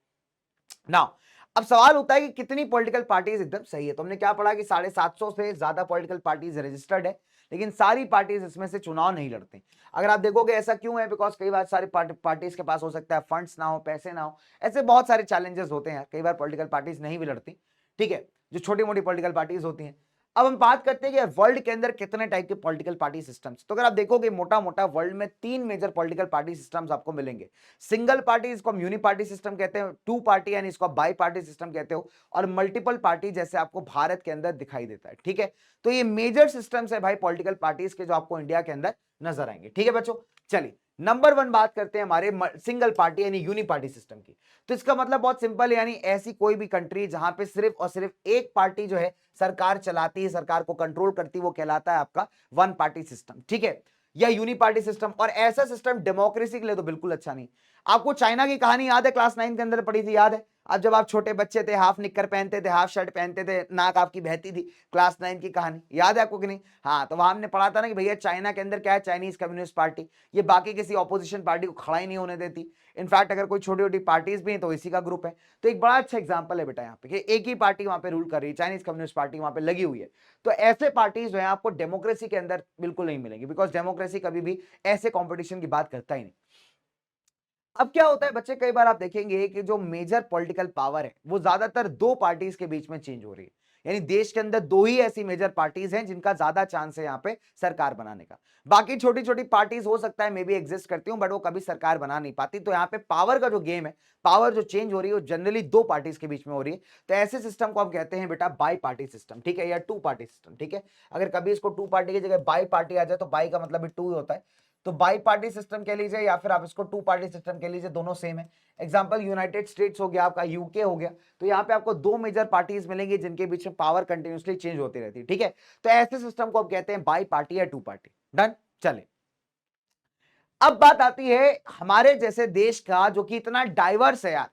नाउ अब सवाल होता है कि कितनी पॉलिटिकल पार्टीज एकदम सही है। तो हमने क्या पढ़ा कि 750 से ज्यादा पॉलिटिकल पार्टीज रजिस्टर्ड है, लेकिन सारी पार्टीज इसमें से चुनाव नहीं लड़ती। अगर आप देखोगे ऐसा क्यों है? बिकॉज कई बार सारी पार्टीज के पास हो सकता है फंड्स ना हो, पैसे ना हो, ऐसे बहुत सारे चैलेंजेस होते हैं। कई बार पॉलिटिकल पार्टीज नहीं भी लड़ती। ठीक है, जो छोटी मोटी पॉलिटिकल पार्टीज होती हैं। अब हम बात करते हैं कि वर्ल्ड के अंदर कितने टाइप के पॉलिटिकल पार्टी सिस्टम्स। तो अगर आप देखोगे मोटा मोटा वर्ल्ड में 3 मेजर पॉलिटिकल पार्टी सिस्टम्स आपको मिलेंगे। सिंगल पार्टी, इसको हम यूनि पार्टी सिस्टम कहते हैं, टू पार्टी यानी इसको बाई पार्टी सिस्टम कहते हो, और मल्टीपल पार्टी जैसे आपको भारत के अंदर दिखाई देता है। ठीक है, तो ये मेजर सिस्टम्स है भाई पॉलिटिकल पार्टीज के, जो आपको इंडिया के अंदर नजर आएंगे। ठीक है बच्चों, चलिए नंबर 1 बात करते हैं हमारे सिंगल पार्टी यानी यूनि पार्टी सिस्टम की। तो इसका मतलब बहुत सिंपल है, यानी ऐसी कोई भी कंट्री जहां पे सिर्फ और सिर्फ एक पार्टी जो है सरकार चलाती है, सरकार को कंट्रोल करती है, वो कहलाता है आपका वन पार्टी सिस्टम। ठीक है, या यूनि पार्टी सिस्टम। और ऐसा सिस्टम डेमोक्रेसी के लिए तो बिल्कुल अच्छा नहीं। आपको चाइना की कहानी याद है? क्लास 9 के अंदर पढ़ी थी, याद है? अब जब आप छोटे बच्चे थे, हाफ निक्कर पहनते थे, हाफ शर्ट पहनते थे, नाक आपकी बहती थी, क्लास 9 की कहानी याद है आपको कि नहीं? हाँ, तो वहां हमने पढ़ा था ना कि भैया चाइना के अंदर क्या है, चाइनीज कम्युनिस्ट पार्टी, ये बाकी किसी ऑपोजिशन पार्टी को खड़ा ही नहीं होने देती। इनफैक्ट अगर कोई छोटी छोटी पार्टीज भी हैं तो इसी का ग्रुप है। तो एक बड़ा अच्छा एग्जांपल है बेटा यहाँ पे कि एक ही पार्टी वहां पे रूल कर रही है, चाइनीज कम्युनिस्ट पार्टी वहां पे लगी हुई है। तो ऐसे पार्टीज जो है आपको डेमोक्रेसी के अंदर बिल्कुल नहीं मिलेंगी, बिकॉज डेमोक्रेसी कभी भी ऐसे कॉम्पिटिशन की बात करता ही नहीं। अब क्या होता है बच्चे, कई बार आप देखेंगे कि जो मेजर पॉलिटिकल पावर है वो ज्यादातर दो पार्टीज के बीच में चेंज हो रही है। यानी देश के अंदर दो ही ऐसी मेजर पार्टीज हैं जिनका ज्यादा चांस है यहाँ पे सरकार बनाने का। बाकी छोटी छोटी पार्टीज हो सकता है मे भी एग्जिस्ट करती हूँ, बट वो कभी सरकार बना नहीं पाती। तो यहाँ पे पावर का जो गेम है, पावर जो चेंज हो रही है, वो जनरली दो पार्टीज के बीच में हो रही है। तो ऐसे सिस्टम को आप कहते हैं बेटा बाई पार्टी सिस्टम। ठीक है, या टू पार्टी सिस्टम। ठीक है, अगर कभी इसको टू पार्टी की जगह बाई पार्टी आ जाए तो बाई का मतलब भी टू ही होता है, तो बाई पार्टी सिस्टम कह लीजिए या फिर आप इसको टू पार्टी सिस्टम कह लीजिए, दोनों सेम है। एग्जांपल यूनाइटेड स्टेट्स हो गया, आपका यूके हो गया। तो यहाँ पे आपको दो मेजर पार्टीज मिलेंगी जिनके बीच में पावर कंटिन्यूसली चेंज होती रहती है। ठीक है, तो ऐसे सिस्टम को आप कहते हैं बाई पार्टी या टू पार्टी। डन। चले, अब बात आती है हमारे जैसे देश का जो कि इतना डाइवर्स है यार,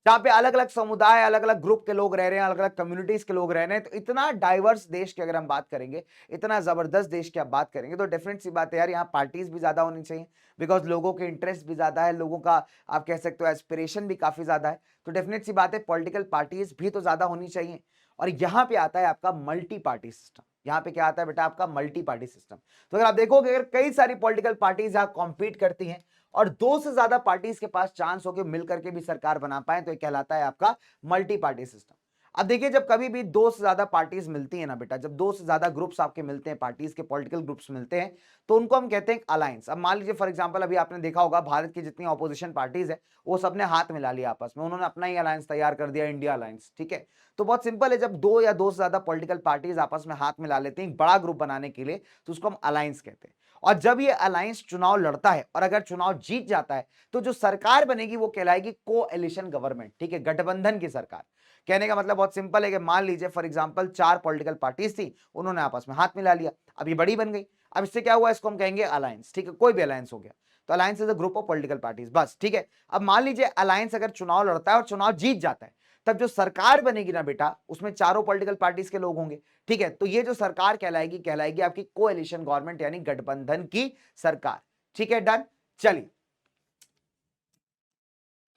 जहां पे अलग अलग समुदाय, अलग अलग ग्रुप के लोग रह रहे हैं, अलग अलग कम्युनिटीज के लोग रह रहे हैं। तो इतना डाइवर्स देश की अगर हम बात करेंगे, इतना जबरदस्त देश की आप बात करेंगे, तो डेफिनेट सी बात है यार, यहाँ पार्टीज भी ज्यादा होनी चाहिए, बिकॉज लोगों के इंटरेस्ट भी ज्यादा है, लोगों का आप कह सकते हो एस्पिरेशन भी काफी ज्यादा है। तो डेफिनेट सी बात है पॉलिटिकल पार्टीज भी तो ज्यादा होनी चाहिए। और यहाँ पे आता है आपका मल्टी पार्टी सिस्टम। यहाँ पे क्या आता है बेटा? आपका मल्टी पार्टी सिस्टम। तो अगर आप देखोगे, अगर कई सारी पॉलिटिकल पार्टीज यहाँ कॉम्पीट करती हैं और दो से ज्यादा पार्टीज के पास चांस हो कि मिलकर के भी सरकार बना पाए, तो ये कहलाता है आपका मल्टी पार्टी सिस्टम। अब देखिए, जब कभी भी दो से ज्यादा पार्टीज मिलती है ना बेटा, जब दो से ज्यादा ग्रुप्स आपके मिलते हैं, पार्टीज के पॉलिटिकल ग्रुप्स मिलते हैं, तो उनको हम कहते हैं अलायंस। अब मान लीजिए फॉर एग्जांपल, अभी आपने देखा होगा भारत की जितनी ऑपोजिशन पार्टीज है वो सबने हाथ मिला लिया आपस में, उन्होंने अपना ही अलायंस तैयार कर दिया, इंडिया अलायंस। ठीक है, तो बहुत सिंपल है, जब दो या दो से ज्यादा पॉलिटिकल पार्टीज आपस में हाथ मिला लेते हैं एक बड़ा ग्रुप बनाने के लिए, तो उसको हम अलायंस कहते हैं। और जब ये अलायंस चुनाव लड़ता है और अगर चुनाव जीत जाता है, तो जो सरकार बनेगी वो कहलाएगी कोएलिशन गवर्नमेंट। ठीक है, गठबंधन की सरकार। कहने का मतलब बहुत सिंपल है कि मान लीजिए फॉर एग्जांपल चार पॉलिटिकल पार्टीज थी, उन्होंने आपस में हाथ मिला लिया, अब ये बड़ी बन गई। अब इससे क्या हुआ, इसको हम कहेंगे अलायंस। ठीक है, कोई भी अलायंस हो गया, तो alliance is a group of political parties, बस। ठीक है, अब मान लीजिए अलायंस अगर चुनाव लड़ता है और चुनाव जीत जाता है, तब जो सरकार बनेगी ना बेटा, उसमें चारों पॉलिटिकल पार्टीज के लोग होंगे। ठीक है, तो ये जो सरकार कहलाएगी, कहलाएगी आपकी कोएलिशन गवर्नमेंट, यानी गठबंधन की सरकार। ठीक है, डन। चलिए,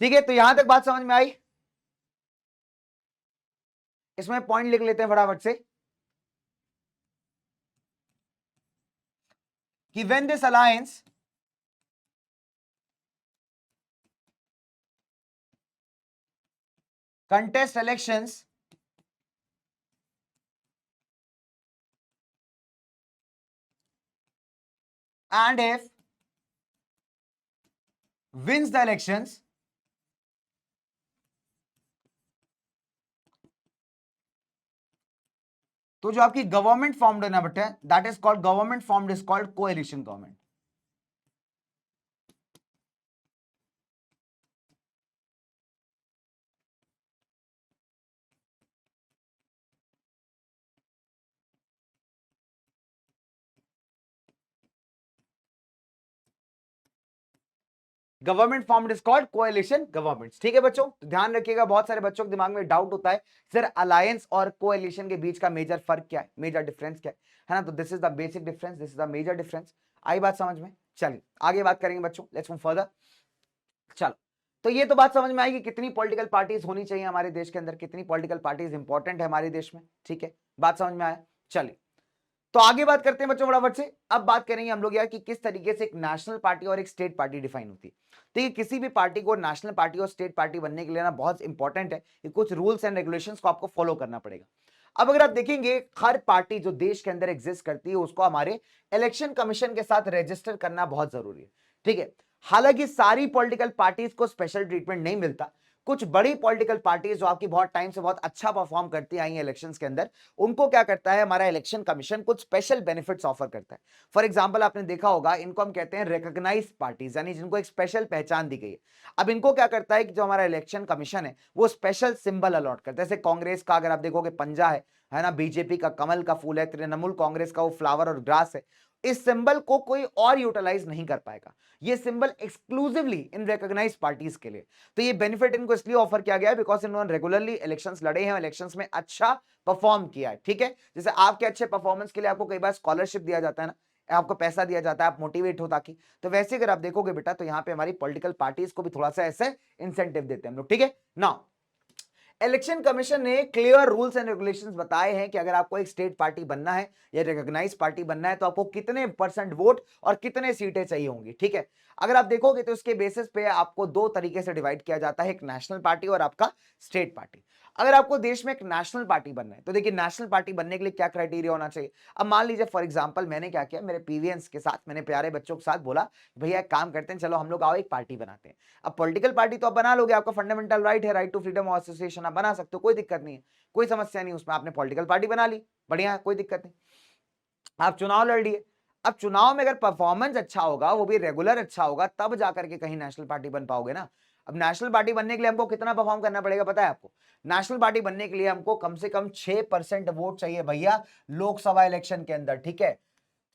ठीक है, तो यहां तक बात समझ में आई। इसमें पॉइंट लिख लेते हैं फटाफट से कि when this alliance contest elections and if wins the elections, तो जो आपकी गवर्नमेंट फॉर्म्ड है ना बेटा, that is called government formed is called coalition government. Government formed is called coalition governments. ठीक है बच्चों, तो ध्यान रखिएगा, बहुत सारे बच्चों के दिमाग में डाउट होता है सर अलायंस और कोएलिशन के बीच का मेजर फर्क क्या है, मेजर डिफरेंस क्या है ना। तो this is the basic difference, this is the major difference. आई बात समझ में। चलिए आगे बात करेंगे बच्चों, लेट्स मूव फर्दर। चलो, तो ये तो बात समझ में आएगी कितनी पॉलिटिकल पार्टीज होनी चाहिए हमारे देश के अंदर, कितनी पॉलिटिकल पार्टीज इंपॉर्टेंट है हमारे देश में। ठीक है, बात समझ में आया। चलिए, तो आगे बात करते हैं बच्चों फटाफट से। अब बात करेंगे हम लोग यार कि किस तरीके से एक नेशनल पार्टी और एक स्टेट पार्टी डिफाइन होती है। तो ये किसी भी पार्टी को नेशनल पार्टी और स्टेट पार्टी बनने के लिए ना बहुत इंपॉर्टेंट है कि कुछ रूल्स एंड रेगुलेशंस को आपको फॉलो करना पड़ेगा। अब अगर आप देखेंगे, हर पार्टी जो देश के अंदर एग्जिस्ट करती है उसको हमारे इलेक्शन कमीशन के साथ रजिस्टर करना बहुत जरूरी है। ठीक है, हालांकि सारी पॉलिटिकल पार्टीज को स्पेशल ट्रीटमेंट नहीं मिलता। कुछ बड़ी पॉलिटिकल पार्टीज जो आपकी बहुत टाइम से बहुत अच्छा परफॉर्म करती आई हैं इलेक्शंस के अंदर, उनको क्या करता है हमारा इलेक्शन कमीशन, कुछ स्पेशल बेनिफिट्स ऑफर करता है। फॉर एग्जांपल आपने देखा होगा, इनको हम कहते हैं रिकॉग्नाइज्ड पार्टीज, यानी जिनको एक स्पेशल पहचान दी गई है। अब इनको क्या करता है कि जो हमारा इलेक्शन कमीशन है वो स्पेशल सिंबल अलॉट करता है। जैसे कांग्रेस का अगर आप देखोगे पंजा है ना, बीजेपी का कमल का फूल है, तृणमूल कांग्रेस का वो फ्लावर और ग्रास है। इस सिंबल को कोई और यूटिलाइज नहीं कर पाएगा, ये symbol exclusively in recognised parties के लिए। तो ये बेनिफिट इनको इसलिए ऑफर किया गया है बिकॉज इन्होंने रेगुलरली इलेक्शंस लड़े हैं, इलेक्शंस में अच्छा परफॉर्म किया है। ठीक है, जैसे आपके अच्छे परफॉर्मेंस के लिए आपको कई बार स्कॉलरशिप दिया जाता है ना, आपको पैसा दिया जाता है, आप मोटिवेट हो ताकि। तो वैसे अगर आप देखोगे बेटा, तो यहाँ पे हमारी पॉलिटिकल पार्टीज को भी थोड़ा सा ऐसे इंसेंटिव देते हैं हम लोग। ठीक है ना, इलेक्शन कमीशन ने क्लियर रूल्स एंड रेगुलेशंस बताए हैं कि अगर आपको एक स्टेट पार्टी बनना है या रिकॉग्नाइज पार्टी बनना है तो आपको कितने परसेंट वोट और कितने सीटें चाहिए होंगी। ठीक है, अगर आप देखोगे तो इसके बेसिस पे आपको दो तरीके से डिवाइड किया जाता है, एक नेशनल पार्टी और आपका स्टेट पार्टी। अगर आपको देश में एक नेशनल पार्टी बनना है तो देखिए, नेशनल पार्टी बनने के लिए क्या क्राइटेरिया होना चाहिए। अब मान लीजिए फॉर एग्जांपल मैंने क्या किया, मेरे पीवीएंस के साथ, मैंने प्यारे बच्चों के साथ बोला भैया एक काम करते हैं, चलो हम लोग आओ एक पार्टी बनाते हैं। अब पॉलिटिकल पार्टी तो आप बना लोगे, आपका फंडामेंटल राइट है, right to freedom of association, आप बना सकते हो, कोई दिक्कत नहीं है, कोई समस्या नहीं उसमें। आपने पॉलिटिकल पार्टी बना ली, बढ़िया है, कोई दिक्कत नहीं। आप चुनाव लड़ लिए। अब चुनाव में अगर परफॉर्मेंस अच्छा होगा, वो भी रेगुलर अच्छा होगा, तब जाकर के कहीं नेशनल पार्टी बन पाओगे ना। अब नेशनल पार्टी बनने के लिए हमको कितना परफॉर्म करना पड़ेगा पता है आपको। नेशनल पार्टी बनने के लिए हमको कम से कम 6% वोट चाहिए भैया लोकसभा इलेक्शन के अंदर। ठीक है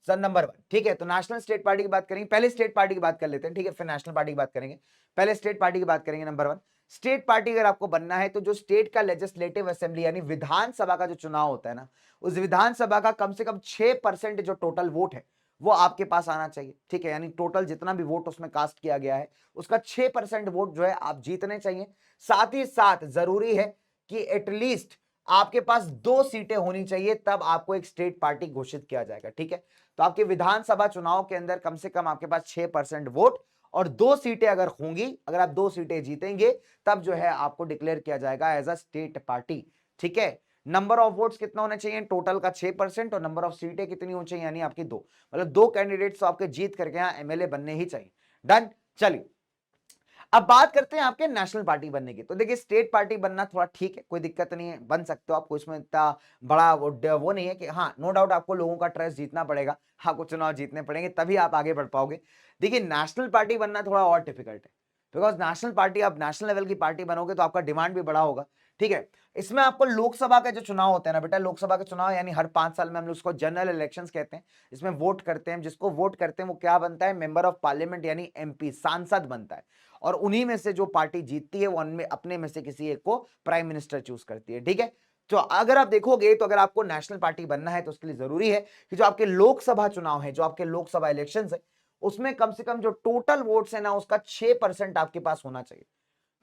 सर, नंबर 1। ठीक है, तो नेशनल स्टेट पार्टी की बात करेंगे, पहले स्टेट पार्टी की बात कर लेते हैं। ठीक है, फिर नेशनल पार्टी की बात करेंगे, पहले स्टेट पार्टी की बात करेंगे। नंबर 1, स्टेट पार्टी अगर आपको बनना है तो जो स्टेट का लेजिस्लेटिव असेंबली यानी विधानसभा का जो चुनाव होता है ना, उस विधानसभा का कम से कम 6% जो टोटल वोट है वो आपके पास आना चाहिए। ठीक है, यानी टोटल जितना भी वोट उसमें कास्ट किया गया है उसका 6% वोट जो है आप जीतने चाहिए। साथ ही साथ जरूरी है कि एटलीस्ट आपके पास 2 सीटें होनी चाहिए, तब आपको एक स्टेट पार्टी घोषित किया जाएगा। ठीक है, तो आपके विधानसभा चुनाव के अंदर कम से कम आपके पास 6% वोट और 2 सीटें अगर होंगी, अगर आप 2 सीटें जीतेंगे तब जो है आपको डिक्लेयर किया जाएगा एज अ स्टेट पार्टी। ठीक है, नंबर ऑफ वोट्स कितना होना चाहिए टोटल का 6% और नंबर ऑफ सीटें कितनी होनी चाहिए यानी आपकी 2, मतलब 2 कैंडिडेट्स तो आपके जीत करके यहाँ एमएलए बनने ही चाहिए। डन। चलिए अब बात करते हैं आपके नेशनल पार्टी बनने की। तो देखिए स्टेट पार्टी बनना थोड़ा ठीक है, कोई दिक्कत नहीं है, बन सकते हो आपको, इसमें इतना बड़ा वो नहीं है कि हाँ नो डाउट आपको लोगों का ट्रस्ट जीतना पड़ेगा, हाँ कुछ चुनाव जीतने पड़ेंगे तभी आप आगे बढ़ पाओगे। देखिए नेशनल पार्टी बनना थोड़ा और डिफिकल्ट है, बिकॉज नेशनल पार्टी, आप नेशनल लेवल की पार्टी बनोगे तो आपका डिमांड भी बड़ा होगा। ठीक है, इसमें आपको लोकसभा के जो चुनाव होते हैं ना बेटा, लोकसभा के चुनाव यानी हर 5 साल में हम लोग उसको जनरल इलेक्शंस कहते हैं, इसमें वोट करते हैं, जिसको वोट करते हैं वो क्या बनता है, मेंबर ऑफ पार्लियामेंट यानी एमपी, सांसद बनता है, और उन्हीं में से जो पार्टी जीतती है वो उनमें अपने में से किसी एक को प्राइम मिनिस्टर चूज करती है। ठीक है, तो अगर आप देखोगे तो अगर आपको नेशनल पार्टी बनना है तो उसके लिए जरूरी है कि जो आपके लोकसभा चुनाव है, जो आपके लोकसभा इलेक्शंस है, उसमें कम से कम जो टोटल वोट्स है ना उसका 6% आपके पास होना चाहिए।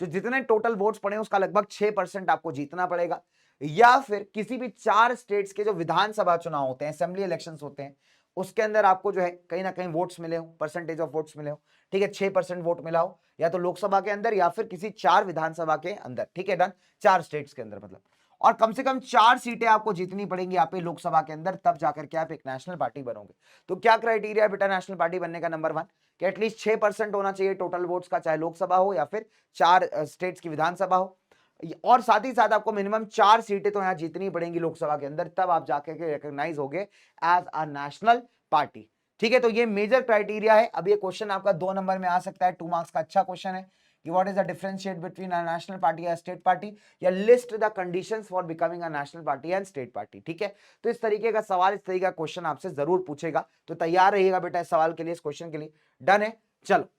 जो जितने टोटल वोट्स पड़े उसका लगभग 6% आपको जीतना पड़ेगा, या फिर किसी भी 4 स्टेट्स के जो विधानसभा चुनाव होते हैं, असेंबली इलेक्शंस होते हैं, उसके अंदर आपको जो है कहीं ना कहीं वोट्स मिले हो, परसेंटेज ऑफ वोट्स मिले हो। ठीक है, 6% वोट मिला हो या तो लोकसभा के अंदर या फिर किसी 4 विधानसभा के अंदर। ठीक है, डन, 4 स्टेट्स के अंदर मतलब, और कम से कम 4 सीटें आपको जीतनी पड़ेंगी यहाँ पे लोकसभा के अंदर, तब जाकर के आप एक नेशनल पार्टी बनोगे। तो क्या क्राइटेरिया है बेटा नेशनल पार्टी बनने का? नंबर 1 कि एटलीस्ट 6% होना चाहिए टोटल वोट्स का, चाहे लोकसभा हो या फिर 4 स्टेट्स की विधानसभा हो, और साथ ही साथ आपको मिनिमम 4 सीटें तो यहां जीतनी पड़ेंगी लोकसभा के अंदर, तब आप जाकर के रिकॉग्नाइज होगे एज अ नेशनल पार्टी। ठीक है, तो ये मेजर क्राइटेरिया है। अब ये क्वेश्चन आपका 2 नंबर में आ सकता है, 2 मार्क्स का अच्छा क्वेश्चन है कि what is the differentiate between a national party या स्टेट पार्टी, या list the conditions for becoming a national party and state party. ठीक है, तो इस तरीके का सवाल, इस तरीके का क्वेश्चन आपसे जरूर पूछेगा, तो तैयार रहिएगा बेटा इस सवाल के लिए, इस क्वेश्चन के लिए। डन है, चलो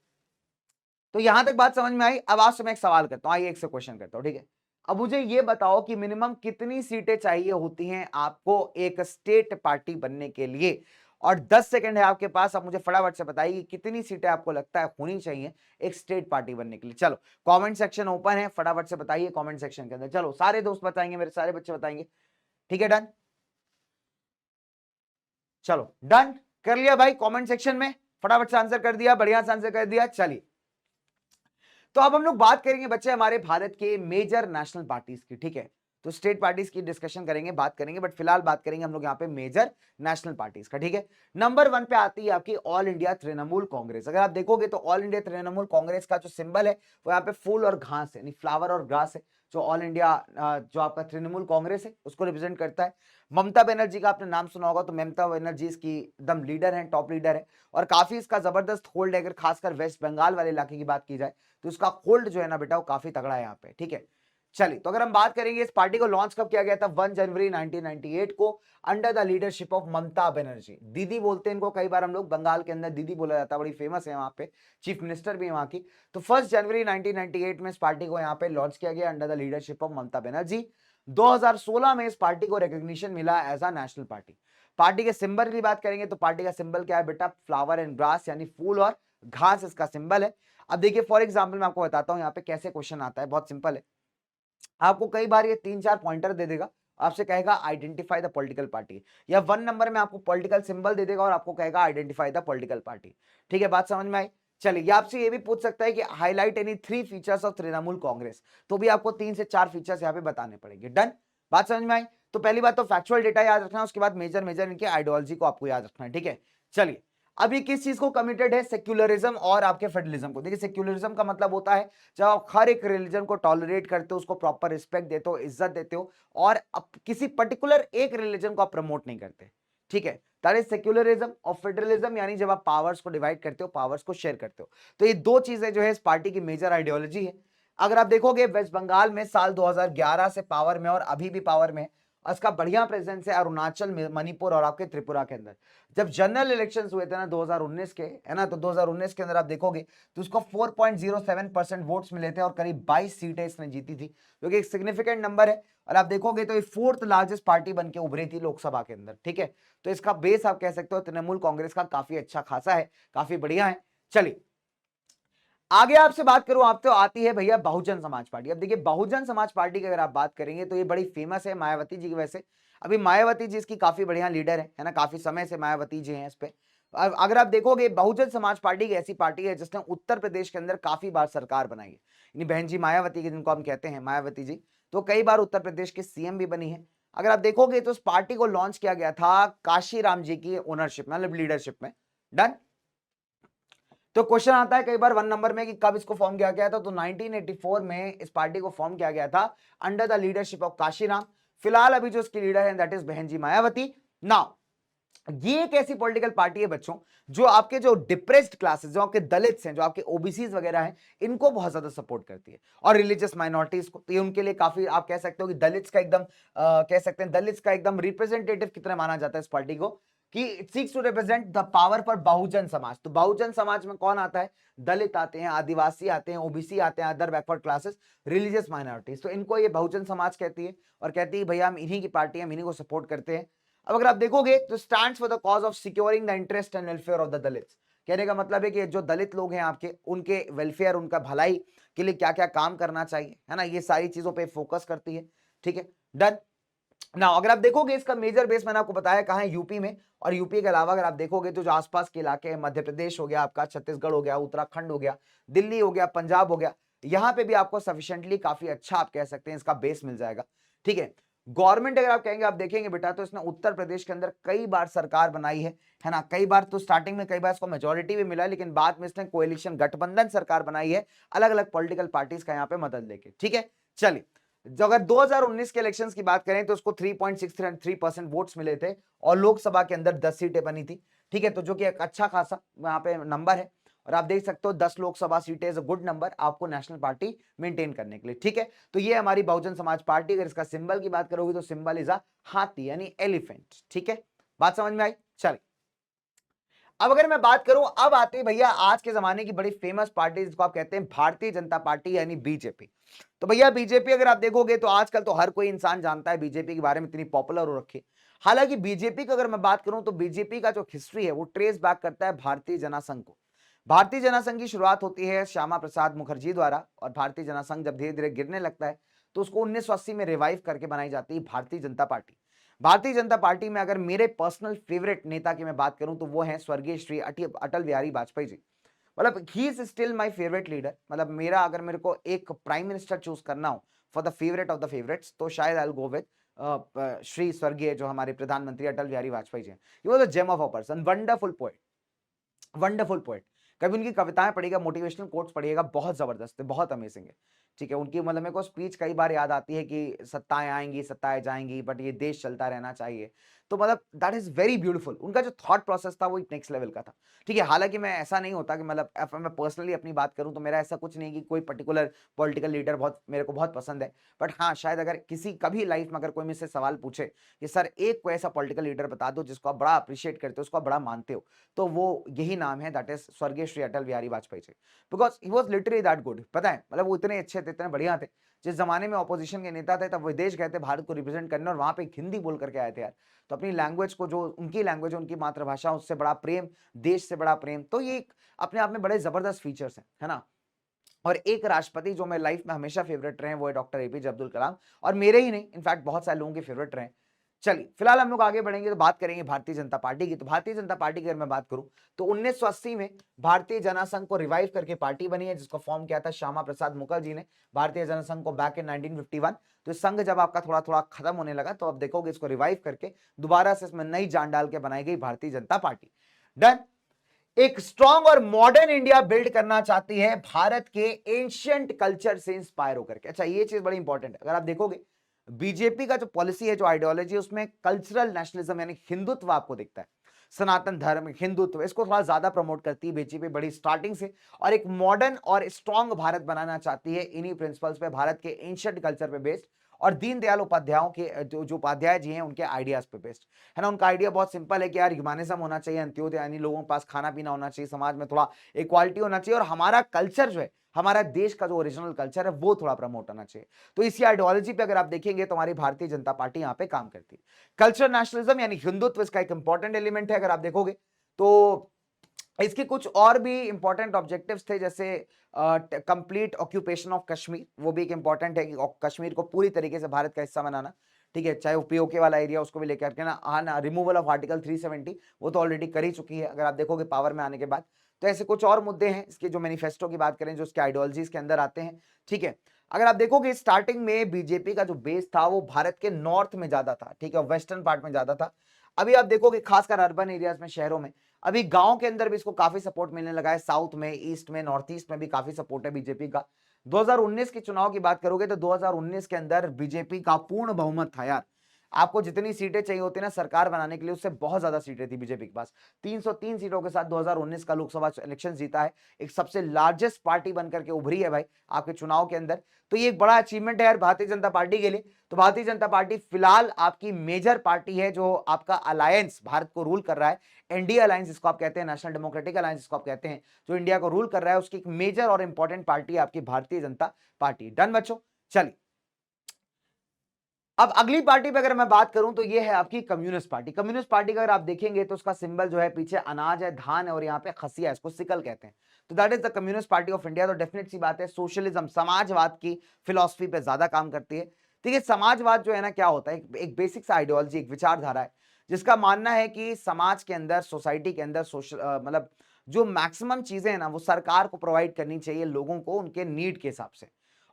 तो यहां तक बात समझ में आई। अब आपसे मैं एक सवाल करता हूं, आइए एक से क्वेश्चन करता हूं। ठीक है, अब मुझे ये बताओ कि मिनिमम कितनी सीटें चाहिए होती हैं आपको एक स्टेट पार्टी बनने के लिए, और 10 सेकंड है आपके पास, अब मुझे फटाफट से बताइए कि कितनी सीटें आपको लगता है होनी चाहिए एक स्टेट पार्टी बनने के लिए। चलो कमेंट सेक्शन ओपन है, फटाफट से बताइए कमेंट सेक्शन के अंदर। चलो सारे दोस्त बताएंगे, मेरे सारे बच्चे बताएंगे। ठीक है, डन, चलो डन कर लिया भाई, कमेंट सेक्शन में फटाफट से आंसर कर दिया, बढ़िया से आंसर कर दिया। चलिए तो अब हम लोग बात करेंगे बच्चे हमारे भारत के मेजर नेशनल पार्टीज की। ठीक है, तो स्टेट पार्टीज की डिस्कशन करेंगे, बात करेंगे, बट फिलहाल बात करेंगे हम लोग यहाँ पे मेजर नेशनल पार्टीज का। ठीक है, नंबर 1 पे आती है आपकी ऑल इंडिया तृणमूल कांग्रेस। अगर आप देखोगे तो ऑल इंडिया तृणमूल कांग्रेस का जो सिंबल है वो यहाँ पे फूल और घास है, यानी फ्लावर और ग्रास है, जो ऑल इंडिया जो आपका तृणमूल कांग्रेस है उसको रिप्रेजेंट करता है। ममता बनर्जी का आपने नाम सुना होगा, तो ममता बनर्जी इसकी एकदम लीडर है, टॉप लीडर है, और काफी इसका जबरदस्त होल्ड है। अगर खासकर वेस्ट बंगाल वाले इलाके की बात की जाए तो इसका होल्ड जो है ना बेटा वो काफी तगड़ा है यहाँ पे। ठीक है, चलिए तो अगर हम बात करेंगे इस पार्टी को लॉन्च कब किया गया था, 1 जनवरी 1998 को, under the leadership of Mamata Banerjee. दीदी बोलते हैं इनको, कई बार हम लोग बंगाल के अंदर दीदी बोला जाता है, बड़ी फेमस है वहां पे, चीफ मिनिस्टर भी है वहां की। तो 1 जनवरी 1998 में इस पार्टी को यहाँ पे लॉन्च किया गया under the leadership of Mamata Banerjee. 2016 में इस पार्टी को रिकॉग्निशन मिला as a national party. Party के सिंबल की बात करेंगे तो पार्टी का सिंबल क्या है बेटा, फ्लावर एंड ग्रास, यानी फूल और घास इसका सिंबल है। अब देखिए फॉर एग्जांपल मैं आपको बताता हूं यहाँ पे कैसे क्वेश्चन आता है, बहुत सिंपल है। आपको कई बार ये 3-4 पॉइंटर दे देगा, आपसे कहेगा आइडेंटिफाई द पॉलिटिकल पार्टी, या 1 नंबर में आपको पॉलिटिकल सिंबल दे देगा और आपको कहेगा आइडेंटिफाई द पॉलिटिकल पार्टी। ठीक है, बात समझ में आई। चलिए ये आपसे ये भी पूछ सकता है कि highlight any 3 features of Trinamool Congress, तो भी आपको 3 से 4 फीचर्स यहाँ पे बताने पड़ेंगे। डन, बात समझ में आई। तो पहली बात तो फैक्चुअल डेटा याद रखना है, उसके बाद मेजर मेजर इनके आइडियोलॉजी को आपको याद रखना है। ठीक है, चलिए अब ये किस चीज को कमिटेड है, सेक्युलरिज्म और आपके फेडरलिज्म को। देखिए सेक्युलरिज्म का मतलब होता है जब आप हर एक रिलीजन को टॉलरेट करते हो, उसको प्रॉपर रिस्पेक्ट देते हो, इज्जत देते हो, और किसी पर्टिकुलर एक रिलीजन को आप प्रमोट नहीं करते। ठीक है, दैट इज सेक्युलरिज्म। और फेडरलिज्म यानी जब आप पावर्स को डिवाइड करते हो, पावर्स को शेयर करते हो। तो ये 2 चीजें जो है इस पार्टी की मेजर आइडियोलॉजी है। अगर आप देखोगे वेस्ट बंगाल में साल 2011 से पावर में और अभी भी पावर में, उसका बढ़िया प्रेजेंस है अरुणाचल, मणिपुर और आपके त्रिपुरा के अंदर। जब जनरल इलेक्शंस हुए थे ना 2019 के, है ना, तो 2019 के अंदर आप देखोगे तो उसको 4.07% वोट्स मिले थे और करीब 22 सीटें इसने जीती थी, जो कि एक सिग्निफिकेंट नंबर है। और आप देखोगे तो ये 4th लार्जेस्ट पार्टी बन के उभरी थी लोकसभा के अंदर। ठीक है, तो इसका बेस आप कह सकते हो तृणमूल कांग्रेस का काफी अच्छा खासा है, काफी बढ़िया है। चलिए आगे आपसे बात करूं, आप तो आती है भैया बहुजन समाज पार्टी। अब देखिए बहुजन समाज पार्टी की अगर आप बात करेंगे तो ये बड़ी फेमस है मायावती जी की वजह से। अभी मायावती जी इसकी काफी बढ़िया लीडर है ना, काफी समय से मायावती जी हैं इस पे। अगर आप देखोगे बहुजन समाज पार्टी एक ऐसी पार्टी है जिसने उत्तर प्रदेश के अंदर काफी बार सरकार बनाई है, यानी बहन जी मायावती की, जिनको हम कहते हैं मायावती जी, तो कई बार उत्तर प्रदेश के सीएम भी बनी है। अगर आप देखोगे तो उस पार्टी को लॉन्च किया गया था काशीराम जी की ओनरशिप में, मतलब लीडरशिप में। डन। तो क्वेश्चन आता है कई बार 1 नंबर में कि कब इसको फॉर्म किया गया था, तो 1984 में इस पार्टी को फॉर्म किया गया था under the leadership of Kashiram. फिलहाल अभी जो इसकी लीडर है दैट इज बहन जी मायावती। नाउ ये एक ऐसी पॉलिटिकल पार्टी है बच्चों जो आपके जो डिप्रेस्ड क्लासेस, जो आपके दलित्स हैं, जो आपके ओबीसीज वगैरह हैं, इनको बहुत ज्यादा सपोर्ट करती है, और रिलीजियस माइनॉरिटीज को। तो ये उनके लिए काफी, आप कह सकते हो कि दलित्स का एकदम कह सकते हैं दलित्स का एकदम रिप्रेजेंटेटिव कितना माना जाता है इस पार्टी को, कि it seeks to represent the power for Bahujan Samaj. तो बहुजन समाज में कौन आता है? दलित आते हैं, आदिवासी आते हैं, ओबीसी आते हैं, other backward classes, religious minorities. तो इनको ये बहुजन समाज कहती है, और कहती है भैया हम इन्हीं की पार्टी है, हम इन्हीं को सपोर्ट करते हैं। अब अगर आप देखोगे तो stands for the cause of securing the interest and welfare of the Dalits. कहने का मतलब है कि जो दलित लोग हैं आपके, उनके वेलफेयर, उनका भलाई के लिए क्या क्या काम करना चाहिए, है ना, ये सारी चीजों पे फोकस करती है। ठीक है, डन। ना अगर आप देखोगे इसका मेजर बेस मैंने आपको बताया कहां है, यूपी में। और यूपी के अलावा अगर आप देखोगे तो जो आसपास के इलाके हैं, मध्य प्रदेश हो गया आपका, छत्तीसगढ़ हो गया, उत्तराखंड हो गया, दिल्ली हो गया, पंजाब हो गया, यहां पे भी आपको सफिशिएंटली काफी अच्छा आप कह सकते हैं इसका बेस मिल जाएगा। ठीक है, गवर्नमेंट अगर आप कहेंगे, आप देखेंगे बेटा, तो इसने उत्तर प्रदेश के अंदर कई बार सरकार बनाई है ना, कई बार। तो स्टार्टिंग में कई बार इसको मेजोरिटी भी मिला, लेकिन बाद में इसने कोएलिशन गठबंधन सरकार बनाई है, अलग अलग पॉलिटिकल पार्टीज का यहाँ पे मदद लेके। ठीक है, चलिए, जो अगर 2019 के इलेक्शंस की बात करें तो उसको 3.63% वोट्स मिले थे, और लोकसभा के अंदर 10 सीटें बनी थी। ठीक है, तो जो कि एक अच्छा खासा यहाँ पे नंबर है, और आप देख सकते हो 10 लोकसभा सीटें इज अ गुड नंबर आपको नेशनल पार्टी मेंटेन करने के लिए। ठीक है, तो ये हमारी बहुजन समाज पार्टी। अगर इसका सिंबल की बात करोगे तो सिंबल इज अ हाथी, यानी एलिफेंट। ठीक है, बात समझ में आई? चलिए, अब अगर मैं बात करूं, अब आते हैं भैया आज के जमाने की बड़ी फेमस पार्टी, जिसको आप कहते हैं भारतीय जनता पार्टी, यानी बीजेपी। तो भैया बीजेपी अगर आप देखोगे तो आजकल तो हर कोई इंसान जानता है बीजेपी के बारे में, इतनी पॉपुलर हो रखी है। हालांकि बीजेपी की अगर मैं बात करूं तो बीजेपी का जो हिस्ट्री है वो ट्रेस बैक करता है भारतीय जनसंघ को। भारतीय जनसंघ की शुरुआत होती है श्यामा प्रसाद मुखर्जी द्वारा, और भारतीय जनसंघ जब धीरे धीरे गिरने लगता है तो उसको 1980 में रिवाइव करके बनाई जाती है भारतीय जनता पार्टी। भारतीय जनता पार्टी में अगर मेरे पर्सनल फेवरेट नेता की मैं बात करूं तो वो है स्वर्गीय श्री अटल बिहारी वाजपेयी जी। मतलब he is still my favourite leader. मतलब मेरा, अगर मेरे को एक प्राइम मिनिस्टर चूज करना हो for the favourite of the favourites, तो शायद I will go with Shri स्वर्गीय जो हमारे प्रधानमंत्री अटल बिहारी वाजपेयी जी हैं। He was a gem of a person, wonderful poet, wonderful poet. कभी उनकी कविताएं पढ़िएगा, मोटिवेशनल कोट्स पढ़िएगा, बहुत जबरदस्त है, बहुत अमेजिंग है। ठीक है, उनकी मतलब मेरे को स्पीच कई बार याद आती है कि सत्ताएं आएंगी, सत्ताएं जाएंगी, बट ये देश चलता रहना चाहिए। तो मतलब दैट इज वेरी ब्यूटीफुल। उनका जो थॉट प्रोसेस था वो एक नेक्स्ट लेवल का था। ठीक है, हालांकि मैं ऐसा नहीं होता कि मतलब मैं पर्सनली अपनी बात करूं तो मेरा ऐसा कुछ नहीं कि कोई पर्टिकुलर पॉलिटिकल लीडर बहुत मेरे को बहुत पसंद है। बट हाँ, शायद अगर किसी कभी लाइफ में अगर कोई मुझसे सवाल पूछे कि सर एक कोई ऐसा पॉलिटिकल लीडर बता दो जिसको आप बड़ा अप्रिशिएट करते हो, उसको आप बड़ा मानते हो, तो वो यही नाम है, दैट इज स्वर्गीय Shri Atal Bihari Vajpayee ji. Because he was literally that good. पता है, मतलब वो इतने अच्छे थे, इतने बढ़िया थे। जिस जमाने में ऑपोजिशन के नेता थे तब विदेश गए थे भारत को रिप्रेजेंट करने, और वहां पे हिंदी बोल करके आए थे यार। तो अपनी लैंग्वेज को, जो उनकी लैंग्वेज, उनकी मातृभाषा, उससे बड़ा प्रेम, देश से बड़ा प्रेम, तो ये अपने आप में बड़े जबरदस्त फीचर्स हैं, है ना। और एक राष्ट्रपति जो मेरे लाइफ में हमेशा फेवरेट रहे वो है डॉक्टर एपीजे अब्दुल कलाम, और मेरे ही नहीं, इनफैक्ट बहुत सारे लोगों के फेवरेट रहे। चलिए, फिलहाल हम लोग आगे बढ़ेंगे तो बात करेंगे भारतीय जनता पार्टी की। तो भारतीय जनता पार्टी की अगर मैं बात करूं तो 1980 में भारतीय जनसंघ को रिवाइव करके पार्टी बनी है, जिसको फॉर्म किया था श्यामा प्रसाद मुखर्जी ने, भारतीय जनसंघ को बैक इन 1951। तो संघ जब आपका थोड़ा थोड़ा खत्म होने लगा तो अब देखोगे इसको रिवाइव करके दोबारा से इसमें नई जान डाल के बनाई गई भारतीय जनता पार्टी। डन। एक स्ट्रॉन्ग और मॉडर्न इंडिया बिल्ड करना चाहती है भारत के एंशियंट कल्चर से इंस्पायर होकर के। अच्छा, ये चीज बड़ी इंपॉर्टेंट है। अगर आप देखोगे बीजेपी का जो पॉलिसी है, जो आइडियोलॉजी है, उसमें कल्चरल नेशनलिज्म यानी हिंदुत्व आपको दिखता है। सनातन धर्म, हिंदुत्व, इसको थोड़ा ज्यादा प्रमोट करती है बीजेपी बड़ी स्टार्टिंग से, और एक मॉडर्न और स्ट्रॉन्ग भारत बनाना चाहती है इन्हीं प्रिंसिपल्स पे, भारत के एंशियंट कल्चर पे बेस्ड, और दीनदयाल उपाध्यायों के जो उपाध्याय जी हैं उनके आइडियाज पे बेस्ड, है ना। उनका आइडिया बहुत सिंपल है कि यार ह्यूमनिज्म होना चाहिए, अंत्योदय, यानी लोगों के पास खाना पीना होना चाहिए, समाज में थोड़ा इक्वालिटी होना चाहिए, और हमारा कल्चर जो है, हमारा देश का जो ओरिजिनल कल्चर है वो थोड़ा प्रमोट होना चाहिए। तो इसी आइडियोलॉजी पे अगर आप देखेंगे तो हमारी भारतीय जनता पार्टी यहाँ पे काम करती है। कल्चर नेशनलिज्म यानी हिंदुत्व इसका एक इंपॉर्टेंट एलिमेंट है। अगर आप देखोगे तो इसके कुछ और भी इंपॉर्टेंट ऑब्जेक्टिव्स थे, जैसे कंप्लीट ऑक्यूपेशन ऑफ कश्मीर, वो भी एक इंपॉर्टेंट है कि कश्मीर को पूरी तरीके से भारत का हिस्सा बनाना। ठीक है, चाहे वो पीओके वाला एरिया उसको भी लेकर के ना रिमूवल ऑफ आर्टिकल 370 वो तो ऑलरेडी कर ही चुकी है अगर आप देखोगे पावर में आने के बाद। तो ऐसे कुछ और मुद्दे हैं इसके जो मैनिफेस्टो की बात करें जो उसके आइडियोलॉजीज के अंदर आते हैं। ठीक है, अगर आप देखोगे स्टार्टिंग में बीजेपी का जो बेस था वो भारत के नॉर्थ में ज्यादा था, ठीक है, वेस्टर्न पार्ट में ज्यादा था। अभी आप देखोगे खासकर अर्बन एरियाज में, शहरों में, अभी गांव के अंदर भी इसको काफी सपोर्ट मिलने लगा है। साउथ में, ईस्ट में, नॉर्थ ईस्ट में भी काफी सपोर्ट है बीजेपी का। 2019 के चुनाव की बात करोगे तो 2019 के अंदर बीजेपी का पूर्ण बहुमत था यार। आपको जितनी सीटें चाहिए होती ना सरकार बनाने के लिए उससे बहुत ज्यादा सीटें थी बीजेपी के पास। 303 सीटों के साथ 2019 का लोकसभा इलेक्शन जीता है, एक सबसे लार्जेस्ट पार्टी बनकर के उभरी है भाई आपके चुनाव के अंदर। तो ये एक बड़ा अचीवमेंट है यार भारतीय जनता पार्टी के लिए। तो भारतीय जनता पार्टी फिलहाल आपकी मेजर पार्टी है जो आपका अलायंस भारत को रूल कर रहा है, एनडीए अलायंस जिसको आप कहते हैं, नेशनल डेमोक्रेटिक अलायंस जिसको आप कहते हैं, जो इंडिया को रूल कर रहा है, उसकी एक मेजर और इंपॉर्टेंट पार्टी है आपकी भारतीय जनता पार्टी। डन बच्चों, चलिए अब अगली पार्टी पे अगर मैं बात करूं तो ये है आपकी कम्युनिस्ट पार्टी। कम्युनिस्ट पार्टी का अगर आप देखेंगे तो उसका सिंबल जो है पीछे अनाज है, धान है और यहाँ पे खसिया है, इसको सिकल कहते हैं। तो that is the communist party of India. तो डेफिनेट सी बात है सोशलिज्म, समाजवाद की फिलॉसफी पे ज्यादा काम करती है। ठीक है, समाजवाद जो है ना क्या होता है, एक बेसिक सा आइडियोलॉजी, एक विचारधारा है जिसका मानना है कि समाज के अंदर, सोसाइटी के अंदर सोशल मतलब जो मैक्सिमम चीजें हैं ना वो सरकार को प्रोवाइड करनी चाहिए लोगों को उनके नीड के हिसाब से।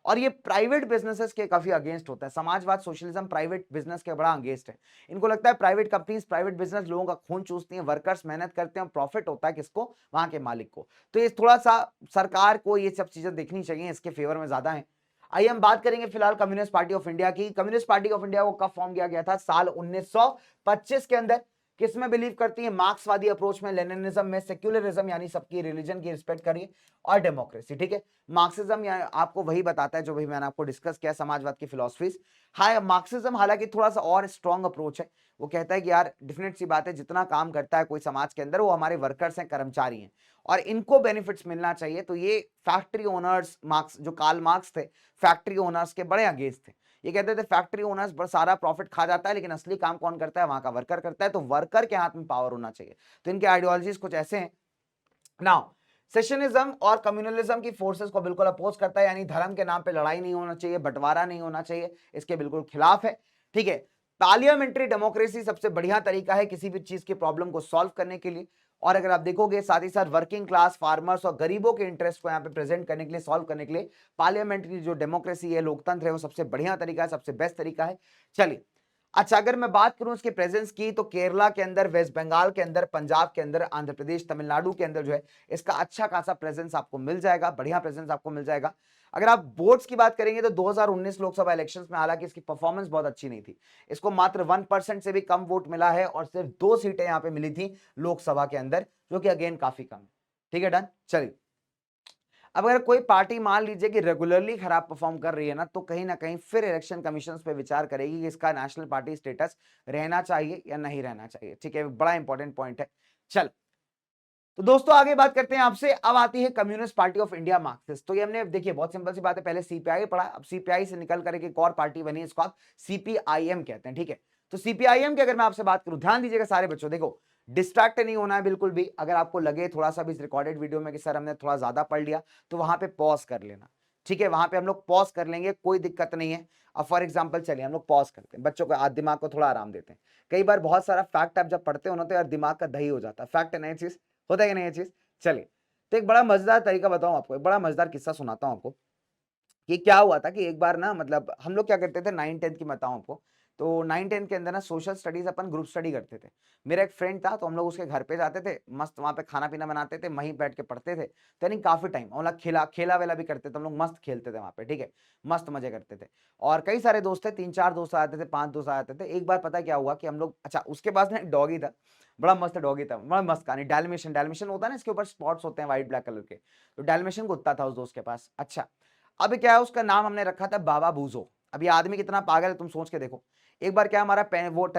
और ये प्राइवेट बिजनेसेस के काफी अगेंस्ट होता है। समाजवाद, सोशलिज्म प्राइवेट बिजनेस के बड़ा अगेंस्ट है। इनको लगता है प्राइवेट कंपनीज, प्राइवेट बिजनेस लोगों का खून चूसती हैं, वर्कर्स मेहनत करते हैं और प्रॉफिट होता है किसको, वहां के मालिक को। तो ये थोड़ा सा सरकार को ये सब चीजें देखनी चाहिए, इसके फेवर में ज्यादा है। आइए हम बात करेंगे फिलहाल कम्युनिस्ट पार्टी ऑफ इंडिया की। कम्युनिस्ट पार्टी ऑफ इंडिया को कब फॉर्म किया गया था? साल 1925 के अंदर। किसमें बिलीव करती है? मार्क्सवादी अप्रोच में, लेनिनिज्म में, सेक्युलरिज्म यानी सबकी रिलीजन की रिस्पेक्ट करिए, और डेमोक्रेसी। ठीक है, मार्क्सिज्म या आपको वही बताता है जो भी मैंने आपको डिस्कस किया, समाजवाद की फिलॉसफीज। हाँ, मार्क्सिज्म हालांकि थोड़ा सा और स्ट्रॉन्ग अप्रोच है। वो कहता है कि यार डेफिनेट सी बात है जितना काम करता है कोई समाज के अंदर वो हमारे वर्कर्स हैं, कर्मचारी हैं और इनको बेनिफिट्स मिलना चाहिए। तो ये फैक्ट्री ओनर्स, मार्क्स जो कार्ल मार्क्स थे, फैक्ट्री ओनर्स के बड़े अगेंस्ट थे। ये कहते थे फैक्ट्री ओनर्स पर सारा प्रॉफिट खा जाता है लेकिन असली काम कौन करता है? वहां का वर्कर करता है। तो वर्कर के हाथ में पावर होना चाहिए। तो इनके आइडियोलॉजीज कुछ ऐसे हैं। नाउ सेशनिज्म और कम्युनलिज्म की फोर्सेस को बिल्कुल अपोज करता है, यानी धर्म के नाम पे लड़ाई नहीं होना चाहिए, बंटवारा नहीं होना चाहिए, इसके बिल्कुल खिलाफ है। ठीक है, पार्लियामेंट्री डेमोक्रेसी सबसे बढ़िया तरीका है किसी भी चीज की प्रॉब्लम को सॉल्व करने के लिए। और अगर आप देखोगे साथ ही साथ वर्किंग क्लास, फार्मर्स और गरीबों के इंटरेस्ट को यहाँ पे प्रेजेंट करने के लिए, सॉल्व करने के लिए पार्लियामेंट्री जो डेमोक्रेसी है, लोकतंत्र है, वो सबसे बढ़िया तरीका है, सबसे बेस्ट तरीका है। चलिए अच्छा, अगर मैं बात करूं इसके प्रेजेंस की तो केरला के अंदर, वेस्ट बंगाल के अंदर, पंजाब के अंदर, आंध्र प्रदेश, तमिलनाडु के अंदर जो है इसका अच्छा खासा प्रेजेंस आपको मिल जाएगा, बढ़िया प्रेजेंस आपको मिल जाएगा। अगर आप वोट्स की बात करेंगे तो 2019 लोकसभा इलेक्शंस में हालांकि इसकी परफॉर्मेंस बहुत अच्छी नहीं थी। इसको मात्र 1% से भी कम वोट मिला है और सिर्फ 2 सीटें यहां पे मिली थी लोकसभा के अंदर, जो कि अगेन काफी कम है। ठीक है, डन। चलिए अब अगर कोई पार्टी मान लीजिए कि रेगुलरली खराब परफॉर्म कर रही है ना, तो कहीं ना कहीं फिर इलेक्शन कमीशन पे विचार करेगी कि इसका नेशनल पार्टी स्टेटस रहना चाहिए या नहीं रहना चाहिए। ठीक है, बड़ा इंपॉर्टेंट पॉइंट है। चल तो दोस्तों आगे बात करते हैं आपसे। अब आती है communist party of India, Marxist. तो ये हमने देखिए बहुत सिंपल सी बात है, पहले सीपीआई पढ़ा, अब सीपीआई से निकल करके एक और पार्टी बनी, इसको आप सीपीआईएम कहते हैं। ठीक है, तो सीपीआईएम की अगर मैं आपसे बात करूं, ध्यान दीजिएगा सारे बच्चों, देखो डिस्ट्रैक्ट नहीं होना है बिल्कुल भी। अगर आपको लगे थोड़ा सा भी इस रिकॉर्डेड वीडियो में कि सर हमने थोड़ा ज्यादा पढ़ लिया, तो वहां पे पॉज कर लेना। ठीक है, वहां पे हम लोग पॉज कर लेंगे, कोई दिक्कत नहीं है। अब फॉर एग्जाम्पल चलिए हम लोग पॉज करते हैं, बच्चों को दिमाग को थोड़ा आराम देते हैं। कई बार बहुत सारा फैक्ट आप जब पढ़ते हो ना तो यार दिमाग का दही हो जाता है। फैक्ट है नई चीज, होता है कि नहीं चीज। चलिए तो एक बड़ा मजेदार तरीका बताऊं आपको, एक बड़ा मजेदार किस्सा सुनाता हूं आपको। कि क्या हुआ था कि एक बार ना, मतलब हम लोग क्या करते थे 9-10 की बताऊं आपको, तो 9-10 के अंदर ना सोशल स्टडीज अपन ग्रुप स्टडी करते थे। मेरा एक फ्रेंड था तो हम लोग उसके घर पे जाते थे, मस्त वहां पे खाना पीना बनाते थे, वहीं बैठ के पढ़ते थे। तो यानी काफी टाइम हम लोग खेला खेला वेला भी करते थे, हम लोग मस्त खेलते थे वहां पे। ठीक है, मस्त मजे करते थे। और कई सारे दोस्त थे, 3-4 दोस्त आते थे, 5 दोस्त आते थे। एक बार पता क्या हुआ कि हम लोग, अच्छा उसके पास ना एक डॉगी था, बड़ा मस्त डॉगी था, बड़ा मस्त कहानी। डालमेशन, डालमेशन होता है ना, इसके ऊपर स्पॉट्स होते हैं व्हाइट ब्लैक कलर के, तो डालमेशन कुत्ता था उस दोस्त के पास। अच्छा अब क्या है, उसका नाम हमने रखा था बाबा बूजो। अब ये आदमी कितना पागल है तुम सोच के देखो। एक बार क्या, हमारा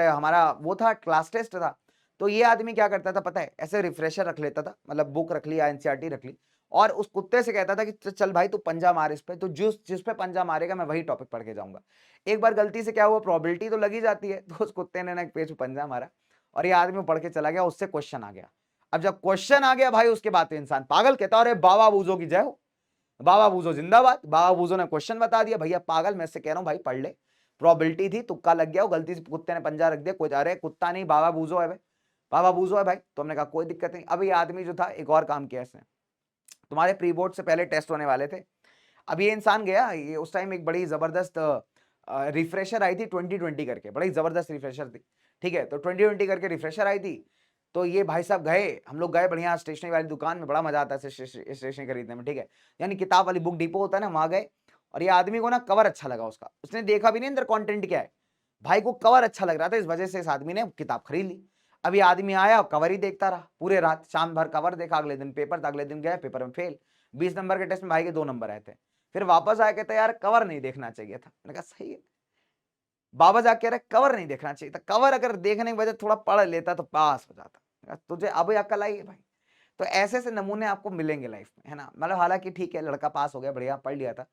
हमारा वो था, क्लास टेस्ट था। तो ये आदमी क्या करता था पता है, ऐसे रिफ्रेशर रख लेता था, मतलब बुक रख ली या एनसीईआरटी रख ली, और उस कुत्ते से कहता था कि चल भाई तू पंजा मार इस पे, तो जिस पे पंजा मारेगा मैं वही टॉपिक पढ़ के जाऊंगा। एक बार गलती से क्या हुआ, प्रोबेबिलिटी तो लगी जाती है, तो उस कुत्ते ने ना एक पेज पे पंजा मारा और ये आदमी पढ़ के चला गया, उससे क्वेश्चन आ गया। अब जब क्वेश्चन आ गया भाई, उसके बाद तो इंसान पागल, कहता अरे बाबा बूजो की जय हो, बाबा बूजो जिंदाबाद। बाबा बूजो ने क्वेश्चन बता दिया, भैया पागल, मैं से कह रहा हूं भाई पढ़ ले। प्रोबेबिलिटी थी, तुक्का लग गया, गलती से कुत्ते ने पंजा रख दिया, कोई अरे कुत्ता नहीं बाबा बूजो है भाई, बाबा बूजो है भाई। तो हमने कहा कोई दिक्कत नहीं। अब ये आदमी जो था एक और काम किया इसने, तुम्हारे प्री बोर्ड से पहले टेस्ट होने वाले थे, अब ये इंसान गया, ये उस टाइम एक बड़ी जबरदस्त रिफ्रेशर आई थी 2020 करके, बड़ी जबरदस्त रिफ्रेशर थी, ठीक है। तो 2020 करके रिफ्रेशर आई थी, तो ये भाई साहब गए, हम लोग गए बढ़िया स्टेशनरी वाली दुकान में, बड़ा मजा आता है स्टेशनरी खरीदने में, ठीक है, यानी किताब वाली बुक डिपो होता है ना, वहां गए। और ये आदमी को ना कवर अच्छा लगा उसका, उसने देखा भी नहीं अंदर कंटेंट क्या है, भाई को कवर अच्छा लग रहा था, इस वजह से इस आदमी ने किताब खरीद ली। अब ये आदमी आया और कवर ही देखता रहा पूरे रात, शाम भर कवर देखा, अगले दिन पेपर था, अगले दिन गया पेपर में फेल, 20 नंबर के टेस्ट में भाई के 2 नंबर आए थे। फिर वापस आया, कहता यार कवर नहीं देखना चाहिए था। मैंने कहा सही है, बाबा जाके कह रहे कवर नहीं देखना चाहिए था, कवर अगर देखने की वजह थोड़ा पढ़ लेता तो पास हो जाता। तुझे अब अकल आई है भाई। तो ऐसे ऐसे नमूने आपको मिलेंगे लाइफ में, है ना। मतलब हालांकि ठीक है, लड़का पास हो गया, बढ़िया पढ़ लिया था,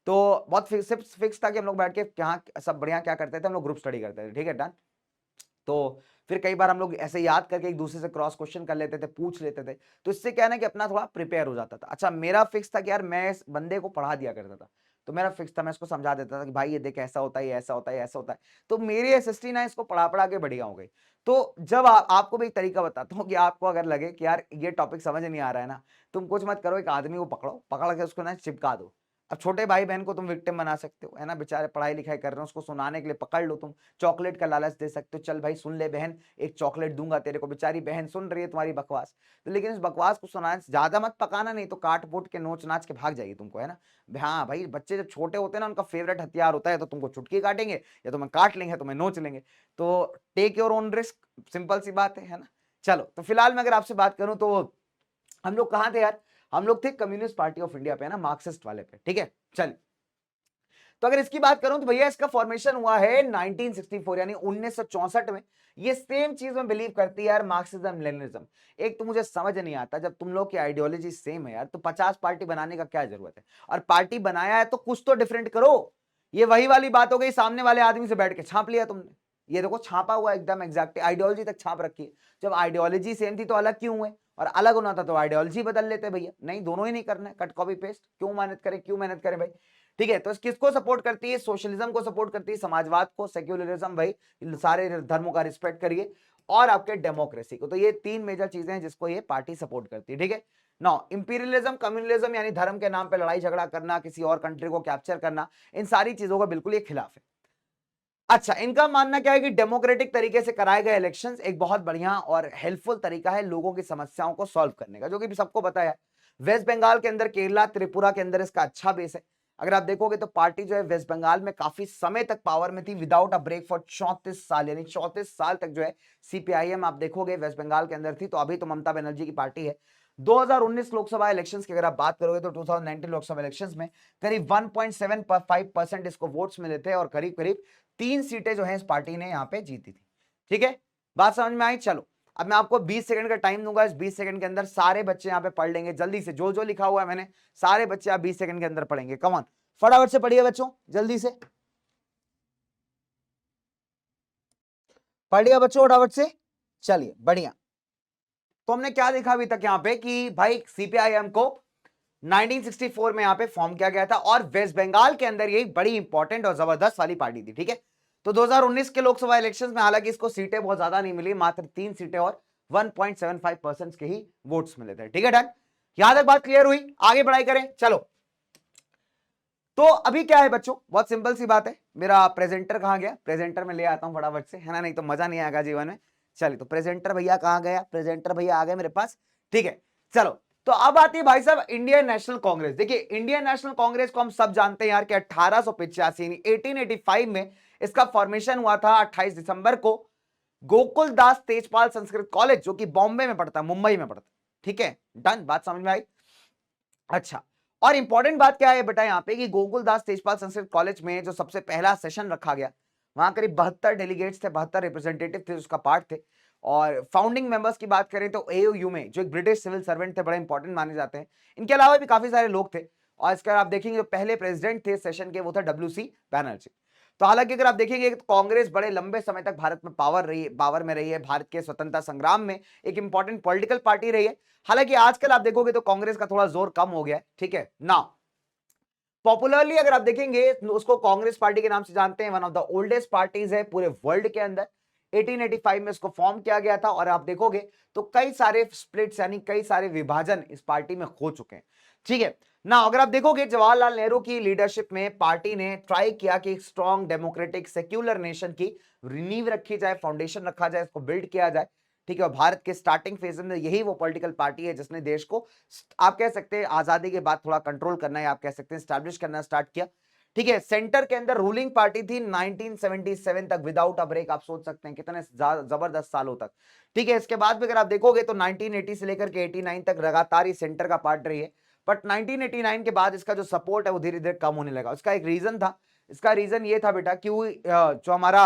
तो बहुत फिक्स था कि हम लोग बैठ के क्या सब बढ़िया क्या करते थे, हम लोग ग्रुप स्टडी करते थे, ठीक है, डन। तो फिर कई बार हम लोग ऐसे याद करके एक दूसरे से क्रॉस क्वेश्चन कर लेते थे, पूछ लेते थे, तो इससे क्या है ना कि अपना थोड़ा प्रिपेयर हो जाता था। अच्छा मेरा फिक्स था कि यार मैं इस बंदे को पढ़ा दिया करता था, तो मेरा फिक्स था मैं इसको समझा देता था कि भाई ये देख ऐसा होता है, ऐसा होता है, ऐसा होता है। तो मेरी एसएसटी ना इसको पढ़ा पढ़ा के बढ़िया हो गई। तो जब आपको भी एक तरीका बताता हूँ कि आपको अगर लगे कि यार ये टॉपिक समझ नहीं आ रहा है ना, तुम कुछ मत करो, एक आदमी को पकड़ो, पकड़ के उसको ना चिपका दो। अब छोटे भाई बहन को तुम विक्टिम बना सकते हो, है ना, बेचारे पढ़ाई लिखाई कर रहे हो, उसको सुनाने के लिए पकड़ लो तुम, चॉकलेट का लालच दे सकते हो, चल भाई सुन ले बहन, एक चॉकलेट दूंगा तेरे को, बेचारी बहन सुन रही है तुम्हारी बकवास, तो लेकिन इस बकवास को सुनाने से ज्यादा मत पकाना, नहीं तो काट पोट के नोच नाच के भाग जाएगी तुमको, है ना। हाँ भाई, बच्चे जब छोटे होते हैं ना, उनका फेवरेट हथियार होता है तो तुमको चुटकी काटेंगे या तुम्हें काट लेंगे, तुम्हें नोच लेंगे। तो take your own risk, simple सी बात है ना। चलो, तो फिलहाल मैं अगर आपसे बात करूं तो हम लोग कहां थे यार, हम लोग थे कम्युनिस्ट पार्टी ऑफ इंडिया पे ना, मार्क्सिस्ट वाले पे, ठीक है। चल, तो अगर इसकी बात करूं तो भैया इसका फॉर्मेशन हुआ है 1964 यानी 1964 में। ये सेम चीज में बिलीव करती है यार, मार्क्सिज्म लेनिनिज्म। एक तो मुझे समझ नहीं आता, जब तुम लोग की आइडियोलॉजी सेम है यार, तो 50 पार्टी बनाने का क्या जरूरत है, और पार्टी बनाया है तो कुछ तो डिफरेंट करो। ये वही वाली बात हो गई, सामने वाले आदमी से बैठ के छाप लिया तुमने, ये देखो छापा हुआ एकदम एग्जैक्ट आइडियोलॉजी तक छाप रखी है। जब आइडियोलॉजी सेम थी तो अलग क्यों हुए, और अलग होना था तो आइडियोलॉजी बदल लेते भैया। नहीं, दोनों ही नहीं करना है, कट कॉपी पेस्ट क्यों मेहनत करें, क्यों मेहनत करें भाई। ठीक है, तो किसको सपोर्ट करती है, सोशलिज्म को सपोर्ट करती है, समाजवाद को, सेक्युलरिज्म, भाई सारे धर्मों का रिस्पेक्ट करिए, और आपके डेमोक्रेसी को। तो ये 3 मेजर चीजें हैं जिसको ये पार्टी सपोर्ट करती है, ठीक है। नाउ इंपीरियलिज्म, कम्युनलिज्म यानी धर्म के नाम पे लड़ाई झगड़ा करना, किसी और कंट्री को कैप्चर करना, इन सारी चीजों का बिल्कुल ये खिलाफ है। अच्छा, इनका मानना क्या है कि डेमोक्रेटिक तरीके से कराए गए इलेक्शंस एक बहुत बढ़िया और हेल्पफुल तरीका है लोगों की समस्याओं को सॉल्व करने का, जो कि सबको पता है। वेस्ट बंगाल के अंदर, केरला, त्रिपुरा के अंदर इसका अच्छा बेस है। अगर आप देखोगे तो पार्टी जो है वेस्ट बंगाल में काफी समय तक पावर में थी विदाउट अ ब्रेक फॉर 34 साल, यानी 34 साल तक जो है सीपीआईएम आप देखोगे वेस्ट बंगाल के अंदर थी। तो अभी तो ममता बनर्जी की पार्टी है। 2019 लोकसभा इलेक्शंस की अगर आप बात करोगे तो 2019 लोकसभा इलेक्शंस में करीब 1.75% इसको वोट्स मिले थे, और करीब करीब 3 सीटें जो है इस पार्टी ने यहां पे जीती थी, ठीक है। बात समझ में आई। चलो, अब मैं आपको 20 सेकंड का टाइम दूंगा, इस 20 सेकंड के अंदर सारे बच्चे यहां पे पढ़ लेंगे जल्दी से, जो जो लिखा हुआ है मैंने, सारे बच्चे आप 20 सेकंड के अंदर पढ़ेंगे। कम ऑन, फटाफट से पढ़िए बच्चों, जल्दी से पढ़िए बच्चों, फटाफट से, चलिए बढ़िया। तो हमने क्या देखा अभी तक यहाँ पे कि भाई सीपीआईएम को 1964 में यहां पे फॉर्म किया गया था, और वेस्ट बंगाल के अंदर ये बड़ी इंपॉर्टेंट और जबरदस्त वाली पार्टी थी, ठीक है। तो 2019 के लोकसभा इलेक्शंस में हालांकि इसको सीटें बहुत ज्यादा नहीं मिली, मात्र 3 सीटें और 1.75% के ही वोट्स मिले थे, ठीक है, डन। यहां तक बात क्लियर हुई, आगे बढ़ाई करें। चलो, तो अभी क्या है बच्चों, बहुत सिंपल सी बात है। मेरा प्रेजेंटर कहां गया, प्रेजेंटर में ले आता हूं फटाफट से, है ना, नहीं तो मजा नहीं आएगा जीवन में। चलिए, तो प्रेजेंटर भैया कहां गया, प्रेजेंटर भैया आ गए मेरे पास, ठीक है। चलो, तो अब आती है भाई साहब इंडियन नेशनल कांग्रेस। देखिए, इंडियन नेशनल कांग्रेस को हम सब जानते हैं यार कि 1885 1885 में इसका फॉर्मेशन हुआ था, 28 दिसंबर को, गोकुल दास तेजपाल संस्कृत कॉलेज, जो कि बॉम्बे में पड़ता है, मुंबई में पड़ता है, ठीक है, डन। बात समझ में आई। अच्छा, और इंपॉर्टेंट बात क्या है बेटा यहाँ पे कि गोकुलदास तेजपाल संस्कृत कॉलेज में जो सबसे पहला सेशन रखा गया, वहां करीब 72 डेलीगेट्स थे, 72 रिप्रेजेंटेटिव थे, उसका पार्ट थे। और फाउंडिंग मेंबर्स की बात करें तो एओयू में जो एक ब्रिटिश सिविल सर्वेंट थे, बड़े इंपॉर्टेंट माने जाते हैं, इनके अलावा भी काफी सारे लोग थे। और इसके आप देखेंगे जो पहले प्रेसिडेंट थे सेशन के, वो था डब्ल्यू.सी. बैनर्जी। तो हालांकि अगर आप देखेंगे तो कांग्रेस बड़े लंबे समय तक भारत में पावर में रही है, भारत के स्वतंत्रता संग्राम में एक इंपॉर्टेंट पॉलिटिकल पार्टी रही है। हालांकि आजकल आप देखोगे तो कांग्रेस का थोड़ा जोर कम हो गया है, ठीक है ना। पॉपुलरली अगर आप देखेंगे उसको कांग्रेस पार्टी के नाम से जानते हैं, one of the oldest parties है पूरे वर्ल्ड के अंदर। 1885 में इसको फॉर्म किया गया था और आप देखोगे तो कई सारे स्प्लिट्स यानी कई सारे विभाजन इस पार्टी में हो चुके हैं, ठीक है ना। अगर आप देखोगे जवाहरलाल नेहरू की लीडरशिप में पार्टी ने ट्राई किया कि एक स्ट्रॉन्ग डेमोक्रेटिक सेक्युलर नेशन की नींव रखी जाए, फाउंडेशन रखा जाए, इसको बिल्ड किया जाए, ठीक है। और भारत के स्टार्टिंग फेज में यही वो पॉलिटिकल पार्टी है जिसने देश को आप कह सकते हैं आजादी के बाद थोड़ा कंट्रोल करना है, आप कह सकते हैं स्टैब्लिश करना स्टार्ट किया, ठीक है। सेंटर के अंदर रूलिंग पार्टी थी 1977 तक विदाउट अ ब्रेक, आप सोच सकते हैं कितने जबरदस्त सालों तक, ठीक है। इसके बाद भी अगर आप देखोगे तो 1980 से लेकर के 89 तक लगातार ही सेंटर का पार्ट रही है, बट 1989 के बाद इसका जो सपोर्ट है वो धीरे धीरे कम होने लगा। उसका एक रीजन था, इसका रीजन ये था बेटा कि जो हमारा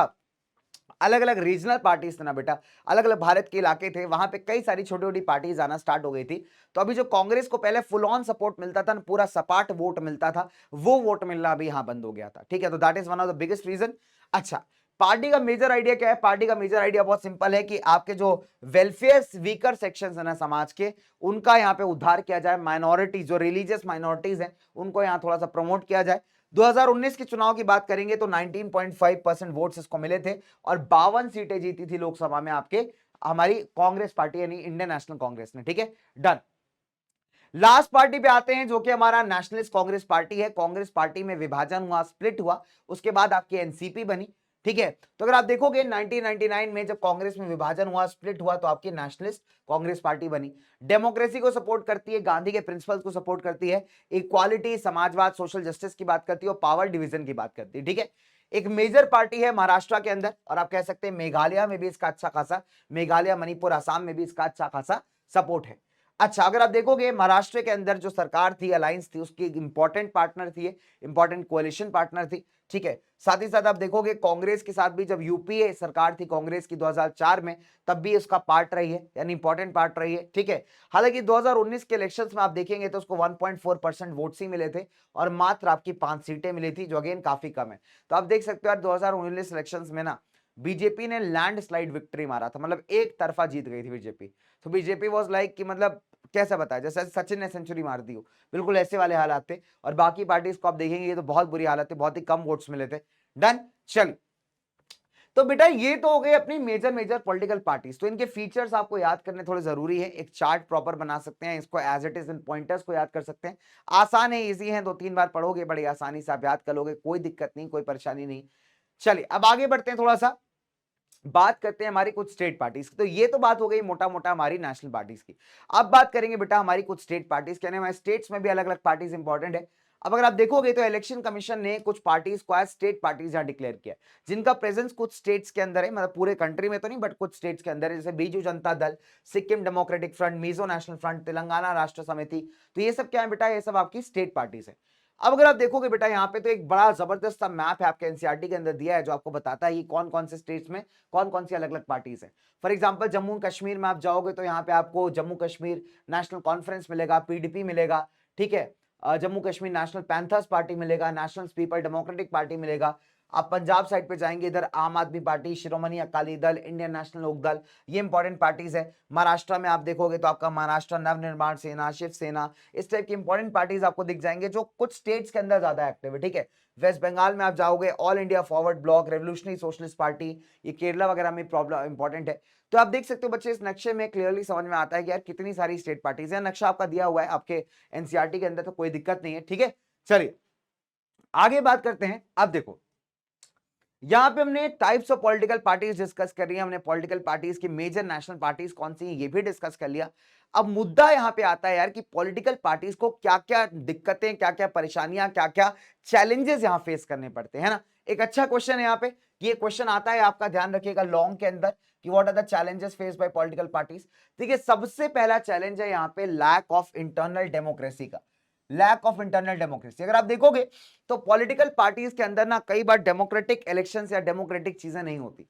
अलग अलग रीजनल पार्टीज थे ना बेटा, अलग अलग भारत के इलाके थे, वहां पे कई सारी छोटी छोटी पार्टीज आना स्टार्ट हो गई थी। तो अभी जो कांग्रेस को पहले फुल ऑन सपोर्ट मिलता था, पूरा सपाट वोट मिलता था, वो वोट मिलना अभी यहां बंद हो गया था, ठीक है। तो that is one of the biggest reason. अच्छा, पार्टी का मेजर आइडिया क्या है? पार्टी का मेजर आइडिया बहुत सिंपल है कि आपके जो वेलफेयर वीकर सेक्शंस है ना समाज के, उनका यहाँ पे उद्धार किया जाए, माइनॉरिटीज जो रिलीजियस माइनॉरिटीज हैं उनको यहाँ थोड़ा सा प्रमोट किया जाए। 2019 के चुनाव की बात करेंगे तो 19.5% वोट्स इसको मिले थे और 52 सीटें जीती थी लोकसभा में आपके हमारी कांग्रेस पार्टी यानी इंडियन नेशनल कांग्रेस ने, ठीक है, डन। लास्ट पार्टी पे आते हैं जो कि हमारा नेशनलिस्ट कांग्रेस पार्टी है। कांग्रेस पार्टी में विभाजन हुआ, स्प्लिट हुआ, उसके बाद आपकी एनसीपी बनी, ठीक है। तो अगर आप देखोगे 1999 में जब कांग्रेस में विभाजन हुआ, स्प्लिट हुआ, तो आपकी नेशनलिस्ट कांग्रेस पार्टी बनी। डेमोक्रेसी को सपोर्ट करती है, गांधी के प्रिंसिपल्स को सपोर्ट करती है, इक्वालिटी, समाजवाद, सोशल जस्टिस की बात करती है और पावर डिवीजन की बात करती है, ठीक है। एक मेजर पार्टी है महाराष्ट्र के अंदर और आप कह सकते हैं मेघालय में भी इसका अच्छा खासा, मेघालय, मणिपुर, असम में भी इसका अच्छा खासा सपोर्ट है। अच्छा, अगर आप देखोगे महाराष्ट्र के अंदर जो सरकार थी, अलायंस थी, उसकी एक इंपॉर्टेंट पार्टनर थी, इंपॉर्टेंट कोalition पार्टनर थी, ठीक है। साथ ही साथ आप देखोगे कांग्रेस के साथ भी जब यूपीए सरकार थी कांग्रेस की 2004 में, तब भी उसका पार्ट रही है, यानी इंपॉर्टेंट पार्ट रही है, ठीक है। हालांकि 2019 के इलेक्शंस में आप देखेंगे तो उसको 1.4% वोट्स ही मिले थे और मात्र आपकी 5 सीटें मिली थी, जो अगेन काफी कम है। तो आप देख सकते हो यार 2019 इलेक्शंस में ना बीजेपी ने लैंडस्लाइड विक्ट्री मारा था, मतलब एक तरफा जीत गई थी बीजेपी। तो बीजेपी वाज लाइक कि मतलब कैसा बताया, जैसे सचिन ने सेंचुरी मार दी हो, बिल्कुल ऐसे वाले हालात थे। और बाकी पार्टीज को आप देखेंगे ये तो बहुत बुरी हालत है, बहुत ही कम वोट्स मिले थे, डन। चल, तो बेटा ये तो हो गई अपनी मेजर मेजर पॉलिटिकल पार्टीज। तो इनके फीचर्स आपको याद करने थोड़े जरूरी है, एक चार्ट प्रॉपर बना सकते हैं, इसको एज इट इज इन पॉइंटर्स को याद कर सकते हैं। आसान है, इजी है, 2-3 बार पढ़ोगे बड़ी आसानी से आप याद कर लोगे, कोई दिक्कत नहीं, कोई परेशानी नहीं। चलिए अब आगे बढ़ते हैं, थोड़ा सा बात करते हैं हमारी कुछ स्टेट पार्टीज की। तो ये तो बात हो गई मोटा मोटा हमारी नेशनल पार्टीज की। अब बात करेंगे बेटा हमारी कुछ स्टेट पार्टीज की, हमारे स्टेट्स में भी अलग अलग पार्टीज इंपॉर्टेंट है। अब अगर आप देखोगे तो इलेक्शन कमीशन ने कुछ पार्टीज को एज स्टेट पार्टीज यहां डिक्लेयर किया, जिनका प्रेजेंस कुछ स्टेट्स के अंदर है, मतलब पूरे कंट्री में तो नहीं बट कुछ स्टेट्स के अंदर है, जैसे Biju Janata Dal, Sikkim democratic front, Mizo national front, Telangana राष्ट्र समिति। तो ये सब क्या है बेटा, ये सब आपकी स्टेट पार्टीज है। अब अगर आप देखोगे बेटा यहाँ पे तो एक बड़ा जबरदस्त सा मैप है आपके एनसीईआरटी के अंदर दिया है, जो आपको बताता है कि कौन कौन से स्टेट्स में कौन कौन सी अलग अलग पार्टीज है। फॉर एग्जांपल जम्मू कश्मीर में आप जाओगे तो यहाँ पे आपको जम्मू कश्मीर नेशनल कॉन्फ्रेंस मिलेगा, पीडीपी मिलेगा, ठीक है। Jammu Kashmir national panthers party मिलेगा, नेशनल पीपल डेमोक्रेटिक पार्टी मिलेगा। आप पंजाब साइड पे जाएंगे, इधर आम आदमी party, Shiromani Akali Dal, Indian national लोक दल, ये इंपॉर्टेंट पार्टीज है। महाराष्ट्र में आप देखोगे तो आपका महाराष्ट्र नवनिर्माण सेना, शिवसेना, इस टाइप की इंपॉर्टेंट पार्टीज आपको दिख जाएंगे जो कुछ स्टेट्स के अंदर ज्यादा एक्टिव है, ठीक है। वेस्ट बंगाल में आप जाओगे all India forward block, revolutionary socialist party, ये केरला वगैरह में प्रॉब्लम इंपॉर्टेंट है। तो आप देख सकते हो बच्चे, इस नक्शे में क्लियरली समझ में आता है कि यार कितनी सारी स्टेट पार्टीज है। नक्शा आपका दिया हुआ है आपके एनसीईआरटी के अंदर, तो कोई दिक्कत नहीं है, ठीक है। चलिए आगे बात करते हैं। अब देखो यहां पे हमने types of political parties discuss कर रही है, हमने पॉलिटिकल पार्टीज की मेजर नेशनल पार्टीज कौन सी हैं ये भी डिस्कस कर लिया। अब मुद्दा यहां पे आता है यार कि पॉलिटिकल पार्टीज को क्या क्या दिक्कतें, क्या क्या परेशानियां, क्या क्या चैलेंजेस यहां फेस करने पड़ते हैं ना। एक अच्छा क्वेश्चन है यहाँ पे, ये क्वेश्चन आता है, आपका ध्यान रखिएगा लॉन्ग के अंदर कि what are the challenges face by political parties. देखिए सबसे पहला चैलेंज है यहाँ पे लैक ऑफ इंटरनल डेमोक्रेसी का, लैक ऑफ इंटरनल डेमोक्रेसी। अगर आप देखोगे तो पॉलिटिकल पार्टीज के अंदर ना कई बार डेमोक्रेटिक इलेक्शंस या डेमोक्रेटिक चीजें नहीं होती।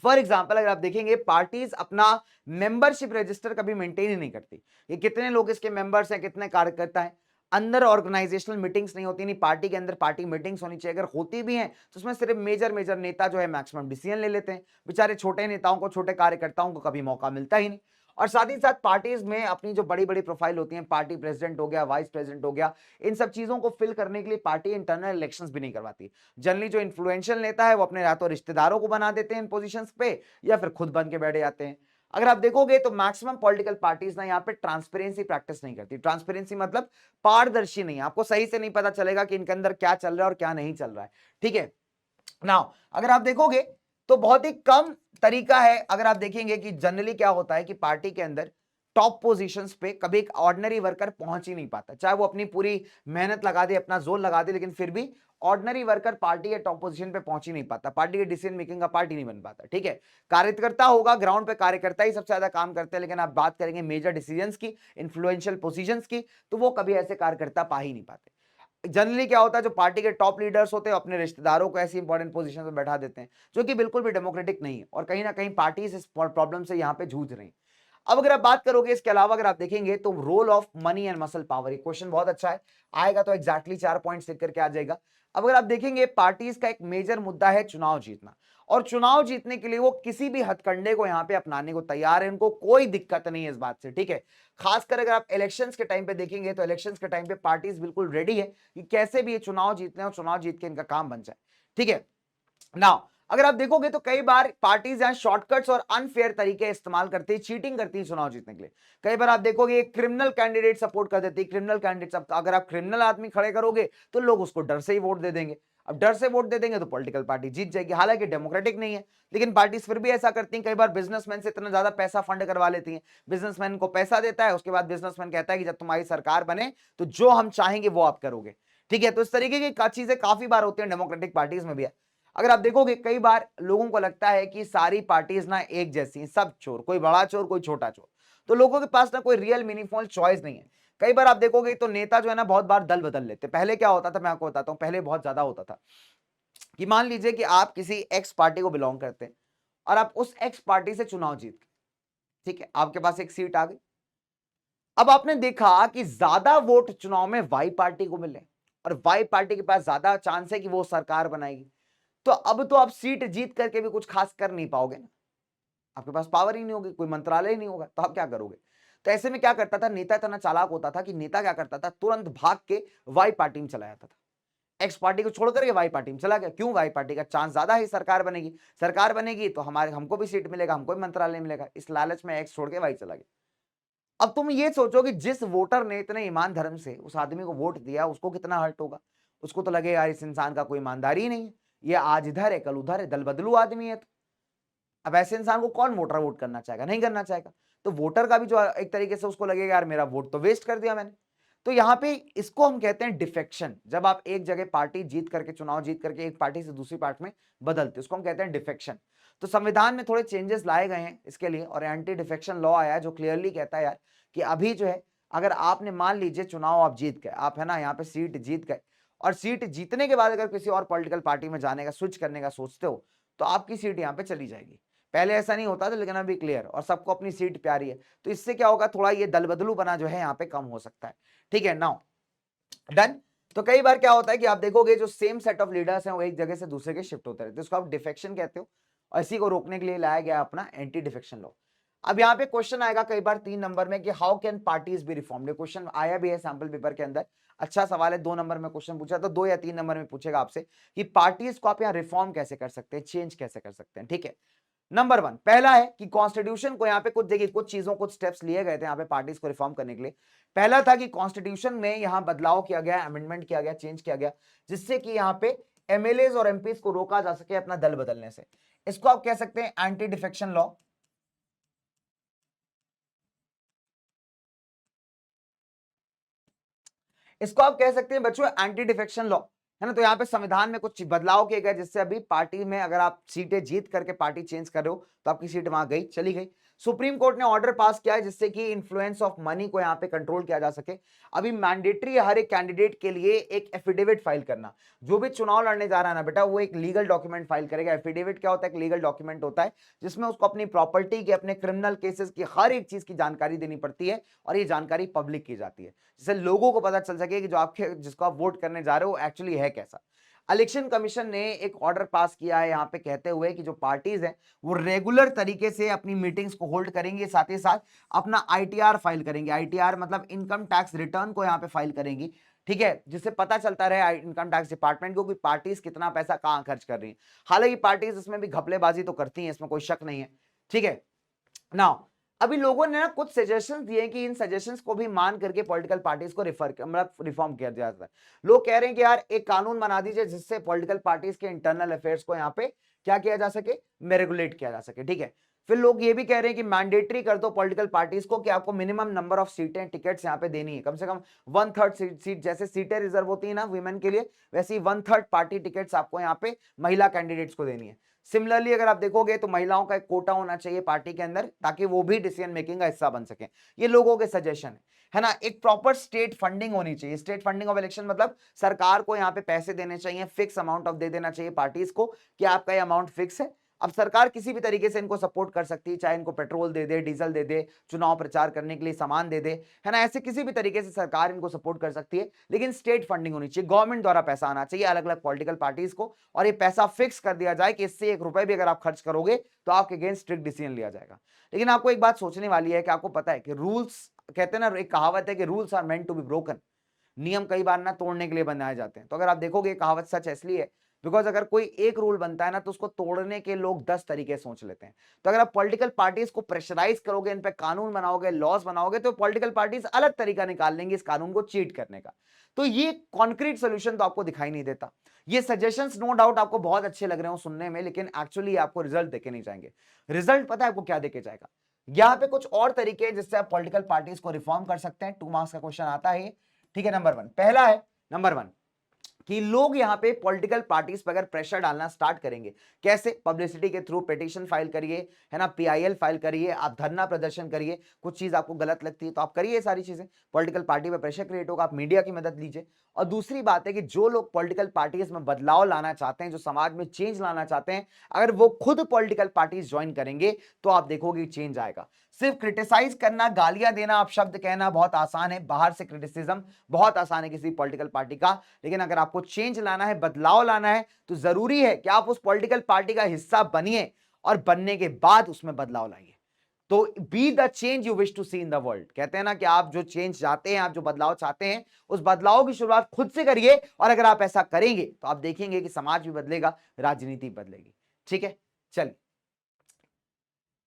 फॉर एग्जाम्पल अगर आप देखेंगे पार्टीज अपना मेंबरशिप रजिस्टर कभी मेंटेन ही नहीं करती, ये कितने लोग इसके मेंबर्स हैं, कितने कार्यकर्ता हैं, अंदर ऑर्गेनाइजेशनल मीटिंग्स नहीं होती, नहीं पार्टी के अंदर पार्टी मीटिंग्स होनी चाहिए, अगर होती भी हैं तो उसमें सिर्फ मेजर मेजर नेता जो है मैक्सिमम डिसीजन ले लेते हैं, बेचारे छोटे नेताओं को, छोटे कार्यकर्ताओं को कभी मौका मिलता ही नहीं। और साथ ही साथ पार्टीज में अपनी जो बड़ी बड़ी प्रोफाइल होती है, पार्टी प्रेसिडेंट हो गया, वाइस प्रेसिडेंट हो गया, इन सब चीजों को फिल करने के लिए पार्टी इंटरनल इलेक्शंस भी नहीं करवाती। जनरली जो इन्फ्लुएंशियल नेता है वो अपने या तो रिश्तेदारों को बना देते हैं इन पोजीशंस पे, या फिर खुद बन के बैठ जाते हैं। अगर आप देखोगे तो मैक्सिमम पॉलिटिकल पार्टीज ना यहाँ पे ट्रांसपेरेंसी प्रैक्टिस नहीं करती। ट्रांसपेरेंसी मतलब पारदर्शी नहीं, आपको सही से नहीं पता चलेगा कि इनके अंदर क्या चल रहा है और क्या नहीं चल रहा है। ठीक है, नाउ अगर आप देखोगे तो बहुत ही कम तरीका है। अगर आप देखेंगे कि जनरली क्या होता है कि पार्टी के अंदर टॉप पोजीशंस पे कभी एक ऑर्डिनरी वर्कर पहुंच ही नहीं पाता, चाहे वो अपनी पूरी मेहनत लगा दे, अपना जोर लगा दे, लेकिन फिर भी ऑर्डिनरी वर्कर पार्टी के टॉप पोजीशन पे पहुंच ही नहीं पाता, पार्टी के डिसीजन मेकिंग का पार्टी नहीं बन पाता। ठीक है, कार्यकर्ता होगा, ग्राउंड पे कार्यकर्ता ही सबसे ज्यादा काम करते हैं, लेकिन आप बात करेंगे मेजर डिसीजंस की, इन्फ्लुएंशियल पोजीशंस की, तो वो कभी ऐसे कार्यकर्ता पा ही नहीं पाते। जनरली क्या होता है, जो पार्टी के टॉप लीडर्स होते हैं अपने रिश्तेदारों को ऐसी इंपॉर्टेंट पोजीशन पे बैठा देते हैं, जो कि बिल्कुल भी डेमोक्रेटिक नहीं है, और कहीं ना कहीं पार्टी इस प्रॉब्लम से यहाँ पे जूझ रही है। अब अगर आप बात करोगे इसके अलावा, अगर आप देखेंगे तो role of money and muscle power, ये क्वेश्चन बहुत अच्छा है, आएगा तो एग्जैक्टली 4 पॉइंट्स लिख करके आ जाएगा। अब अगर आप देखेंगे पार्टीज का एक मेजर मुद्दा है चुनाव जीतना, और चुनाव जीतने के लिए वो किसी भी हथकंडे को यहाँ पे अपनाने को तैयार है, उनको कोई दिक्कत नहीं है इस बात से। ठीक है, खासकर अगर आप इलेक्शंस के टाइम पे देखेंगे तो इलेक्शंस के टाइम पे पार्टीज बिल्कुल रेडी है कि कैसे भी ये चुनाव जीतने और चुनाव जीत के इनका काम बन जाए। ठीक है, नाउ अगर आप देखोगे तो कई बार पार्टीज यहां शॉर्टकट्स और अनफेयर तरीके इस्तेमाल करती है, चीटिंग करती है चुनाव जीतने के लिए। कई बार आप देखोगे क्रिमिनल कैंडिडेट सपोर्ट कर देती है, क्रिमिनल कैंडिडेट, अगर आप क्रिमिनल आदमी खड़े करोगे तो लोग उसको डर से ही वोट दे देंगे। अब डर से वोट दे देंगे तो पॉलिटिकल पार्टी जीत जाएगी, हालांकि डेमोक्रेटिक नहीं है, लेकिन पार्टीज फिर भी ऐसा करती हैं। कई बार बिजनेसमैन से इतना ज्यादा पैसा फंड करवा लेती हैं, बिजनेसमैन को पैसा देता है, उसके बाद बिजनेसमैन कहता है कि जब तुम्हारी सरकार बने तो जो हम चाहेंगे वो आप करोगे। ठीक है, तो इस तरीके की चीजें काफी बार होती हैं डेमोक्रेटिक पार्टीज में भी है। अगर आप देखोगे कई बार लोगों को लगता है कि सारी पार्टीज ना एक जैसी हैं, सब चोर, कोई बड़ा चोर कोई छोटा चोर, तो लोगों के पास ना कोई रियल मीनिंगफुल चॉइस नहीं है। कई बार आप देखोगे तो नेता जो है ना बहुत बार दल बदल लेते। पहले क्या होता था मैं आपको बताता हूं, पहले बहुत ज्यादा होता था कि मान लीजिए कि आप किसी एक्स पार्टी को बिलोंग करते हैं और आप उस एक्स पार्टी से चुनाव जीत गए, ठीक है, आपके पास एक सीट आ गई। अब आपने देखा कि ज्यादा वोट चुनाव में वाई पार्टी को मिले, और वाई पार्टी के पास ज्यादा चांस है कि वो सरकार बनाएगी, तो अब तो आप सीट जीत करके भी कुछ खास कर नहीं पाओगे ना, आपके पास पावर ही नहीं होगी, कोई मंत्रालय ही नहीं होगा, तो आप क्या करोगे। तो ऐसे में क्या करता था नेता, इतना चालाक होता था कि नेता क्या करता था, तुरंत भाग के वाई पार्टी में चला जाता था, एक्स पार्टी को छोड़ करके वाई पार्टी में चला गया। क्यों, वाई पार्टी का चांस ज्यादा है, सरकार बनेगी, सरकार बनेगी तो हमको भी सीट मिलेगा, हमको भी मंत्रालय मिलेगा, इस लालच में एक्स छोड़ के वाई चला गया। अब तुम ये सोचो कि जिस वोटर ने इतने ईमान धर्म से उस आदमी को वोट दिया, उसको कितना हर्ट होगा, उसको तो लगेगा यार इस इंसान का कोई ईमानदारी ही नहीं है, ये आज इधर है कल उधर है, दल बदलू आदमी है। तो अब ऐसे इंसान को कौन वोट करना चाहेगा, नहीं करना चाहेगा। तो वोटर का भी जो एक तरीके से उसको लगेगा यार मेरा वोट तो वेस्ट कर दिया मैंने। तो यहाँ पे इसको हम कहते हैं डिफेक्शन, जब आप एक जगह पार्टी जीत करके, चुनाव जीत करके एक पार्टी से दूसरी पार्टी में बदलते, उसको हम कहते हैं डिफेक्शन। तो संविधान में थोड़े चेंजेस लाए गए हैं इसके लिए, और एंटी डिफेक्शन लॉ आया है जो क्लियरली कहता है यार कि अभी जो है, अगर आपने मान लीजिए चुनाव आप जीत गए, आप है ना यहाँ पे सीट जीत गए, और सीट जीतने के बाद अगर किसी और पॉलिटिकल पार्टी में जाने का, स्विच करने का सोचते हो, तो आपकी सीट यहाँ पे चली जाएगी। पहले ऐसा नहीं होता था, लेकिन अभी क्लियर, और सबको अपनी सीट प्यारी है, तो इससे क्या होगा, थोड़ा ये दल बदलू बना जो है यहाँ पे कम हो सकता है। ठीक है, नाउ डन। तो कई बार क्या होता है कि आप देखोगे जो सेम सेट ऑफ लीडर्स हैं वो एक जगह से दूसरे के शिफ्ट होते रहते हैं, इसको आप डिफेक्शन कहते हो, और इसी को रोकने के लिए लाया गया अपना एंटी डिफेक्शन लॉ। अब यहाँ पे क्वेश्चन आएगा कई बार 3 नंबर में कि how can parties B reformed, question आया भी है सैंपल पेपर के अंदर, अच्छा सवाल है, 2 नंबर में क्वेश्चन पूछा, तो 2 या 3 नंबर में पूछेगा आपसे कि पार्टीज को आप यहाँ रिफॉर्म कैसे कर सकते हैं, चेंज कैसे कर सकते हैं। ठीक है, नंबर 1 पहला है कि कॉन्स्टिट्यूशन को यहाँ पे कुछ जगह कुछ चीजों, कुछ स्टेप्स लिए गए थे यहाँ पे पार्टीज को रिफॉर्म करने के लिए। पहला था कि कॉन्स्टिट्यूशन में यहाँ बदलाव किया गया, अमेंडमेंट किया गया, चेंज किया गया, जिससे कि यहाँ पे एमएलए और एमपीज को रोका जा सके अपना दल बदलने से। इसको आप कह सकते हैं एंटी डिफेक्शन लॉ। इसको आप कह सकते हैं बच्चों एंटी डिफेक्शन लॉ, है ना। तो यहाँ पे संविधान में कुछ बदलाव किए गए, जिससे अभी पार्टी में अगर आप सीटें जीत करके पार्टी चेंज कर रहे हो तो आपकी सीट वहां गई, चली गई। सुप्रीम कोर्ट ने ऑर्डर पास किया है जिससे कि इन्फ्लुएंस ऑफ मनी को यहाँ पे कंट्रोल किया जा सके। अभी मैंडेटरी है हर एक कैंडिडेट के लिए एक एफिडेविट फाइल करना, जो भी चुनाव लड़ने जा रहा है ना बेटा, वो एक लीगल डॉक्यूमेंट फाइल करेगा। एफिडेविट क्या होता है, एक लीगल डॉक्यूमेंट होता है जिसमें उसको अपनी प्रॉपर्टी की, अपने क्रिमिनल केसेस की, हर एक चीज की जानकारी देनी पड़ती है, और ये जानकारी पब्लिक की जाती है, जिससे लोगों को पता चल सके कि जो आपके, जिसको आप वोट करने जा रहे हो एक्चुअली है कैसा। इलेक्शन कमीशन ने एक ऑर्डर पास किया है यहाँ पे कहते हुए कि जो पार्टीज हैं वो रेगुलर तरीके से अपनी मीटिंग्स को होल्ड करेंगे, साथ ही साथ अपना आईटीआर फाइल करेंगे। आईटीआर मतलब इनकम टैक्स रिटर्न को यहाँ पे फाइल करेंगी, ठीक है, जिससे पता चलता रहे इनकम टैक्स डिपार्टमेंट को कि पार्टीज कितना पैसा कहां खर्च कर रही है। हालांकि पार्टीज इसमें भी घपलेबाजी तो करती हैं, इसमें कोई शक नहीं है, ठीक है। नाउ अभी लोगों ने ना कुछ सजेशंस दिए कि इन सजेशंस को भी मान करके पॉलिटिकल पार्टीज को मतलब रिफॉर्म किया जा सकता है। लोग कह रहे हैं कि यार एक कानून बना दीजिए जिससे पॉलिटिकल पार्टीज के इंटरनल अफेयर्स को यहाँ पे क्या किया जा सके, रेगुलेट किया जा सके, ठीक है। फिर लोग ये भी कह रहे हैं कि मैंडेटरी कर दो पॉलिटिकल पार्टीज को कि आपको मिनिमम नंबर ऑफ सीटें, टिकट्स यहाँ पे देनी है, कम से कम 1/3 सीट, जैसे सीटें रिजर्व होती है ना वीमेन के लिए, वैसे ही 1/3 पार्टी टिकट्स आपको यहाँ पे महिला कैंडिडेट्स को देनी है। सिमिलरली अगर आप देखोगे तो महिलाओं का एक कोटा होना चाहिए पार्टी के अंदर ताकि वो भी डिसीजन मेकिंग का हिस्सा बन सके। ये लोगों के सजेशन है ना। एक प्रॉपर स्टेट फंडिंग होनी चाहिए। स्टेट फंडिंग ऑफ इलेक्शन मतलब सरकार को यहाँ पे पैसे देने चाहिए, फिक्स अमाउंट ऑफ दे देना चाहिए पार्टीज को कि आपका ये अमाउंट फिक्स है। अब सरकार किसी भी तरीके से इनको सपोर्ट कर सकती है, चाहे इनको पेट्रोल दे दे, डीजल दे दे, चुनाव प्रचार करने के लिए सामान दे दे, है ना। ऐसे किसी भी तरीके से सरकार इनको सपोर्ट कर सकती है, लेकिन स्टेट फंडिंग होनी चाहिए, गवर्नमेंट द्वारा पैसा आना चाहिए अलग अलग पॉलिटिकल पार्टीज को, और ये पैसा फिक्स कर दिया जाए कि इससे 1 रुपए भी अगर आप खर्च करोगे तो आपके अगेंस्ट स्ट्रिक्ट डिसीजन लिया जाएगा। लेकिन आपको एक बात सोचने वाली है कि आपको पता है कि रूल्स, कहते हैं ना, एक कहावत है कि rules are meant to be broken, नियम कई बार ना तोड़ने के लिए बनाए जाते हैं। तो अगर आप देखोगे कहावत सच इसलिए है बिकॉज अगर कोई एक रूल बनता है ना तो उसको तोड़ने के लोग 10 तरीके सोच लेते हैं। तो अगर आप पॉलिटिकल पार्टीज को प्रेशराइज करोगे, इन पे कानून बनाओगे, लॉज बनाओगे, तो पॉलिटिकल पार्टीज अलग तरीका निकाल लेंगे इस कानून को चीट करने का। तो ये कॉन्क्रीट सोल्यूशन तो आपको दिखाई नहीं देता। ये सजेशंस नो डाउट आपको बहुत अच्छे लग रहे हो सुनने में, लेकिन एक्चुअली आपको रिजल्ट देके नहीं जाएंगे। रिजल्ट पता है आपको क्या देके जाएगा? यहाँ पे कुछ और तरीके हैं जिससे आप पॉलिटिकल पार्टीज को रिफॉर्म कर सकते हैं। 2 मार्क्स का क्वेश्चन आता है, ठीक है। नंबर 1 पहला है, नंबर 1 कि लोग यहां पे पॉलिटिकल पार्टीज पर अगर प्रेशर डालना स्टार्ट करेंगे, कैसे? पब्लिसिटी के थ्रू पिटीशन फाइल करिए, है ना, पीआईएल फाइल करिए, आप धरना प्रदर्शन करिए, कुछ चीज आपको गलत लगती है तो आप करिए, ये सारी चीजें पॉलिटिकल पार्टी पे प्रेशर क्रिएट होगा, आप मीडिया की मदद लीजिए। और दूसरी बात है कि जो लोग पॉलिटिकल पार्टीज में बदलाव लाना चाहते हैं, जो समाज में चेंज लाना चाहते हैं, अगर वो खुद पॉलिटिकल पार्टीज ज्वाइन करेंगे तो आप देखोगे चेंज आएगा। सिर्फ क्रिटिसाइज करना, गालियां देना, आप शब्द कहना बहुत आसान है, बाहर से क्रिटिसिज्म बहुत आसान है किसी पॉलिटिकल पार्टी का, लेकिन अगर आपको चेंज लाना है, बदलाव लाना है, तो जरूरी है कि आप उस पॉलिटिकल पार्टी का हिस्सा बनिए और बनने के बाद उसमें बदलाव लाइए। तो be the change you wish to see in the world. कहते हैं ना कि आप जो चेंज चाहते हैं, आप जो बदलाव चाहते हैं, उस बदलाव की शुरुआत खुद से करिए, और अगर आप ऐसा करेंगे तो आप देखेंगे कि समाज भी बदलेगा, राजनीति बदलेगी, ठीक है। चलिए,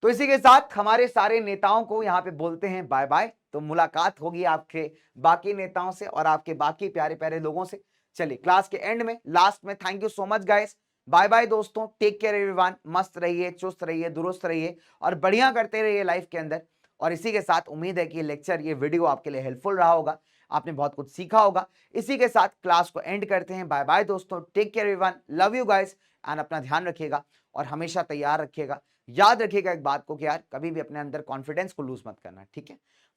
तो इसी के साथ हमारे सारे नेताओं को यहां पे बोलते हैं बाय बाय। तो मुलाकात होगी आपके बाकी नेताओं से और आपके बाकी प्यारे प्यारे लोगों से। चलिए, क्लास के एंड में लास्ट में thank you so much guys, bye bye दोस्तों, टेक केयर एवरीवन, मस्त रहिए, चुस्त रहिए, दुरुस्त रहिए और बढ़िया करते रहिए लाइफ के अंदर। और इसी के साथ उम्मीद है कि ये लेक्चर, ये वीडियो आपके लिए हेल्पफुल रहा होगा, आपने बहुत कुछ सीखा होगा। इसी के साथ क्लास को एंड करते हैं। बाय बाय दोस्तों, take care everyone, love you guys, and अपना ध्यान रखिएगा और हमेशा तैयार रखिएगा। याद रखिएगा एक बात को कि यार कभी भी अपने अंदर कॉन्फिडेंस को लूज मत करना, ठीक है।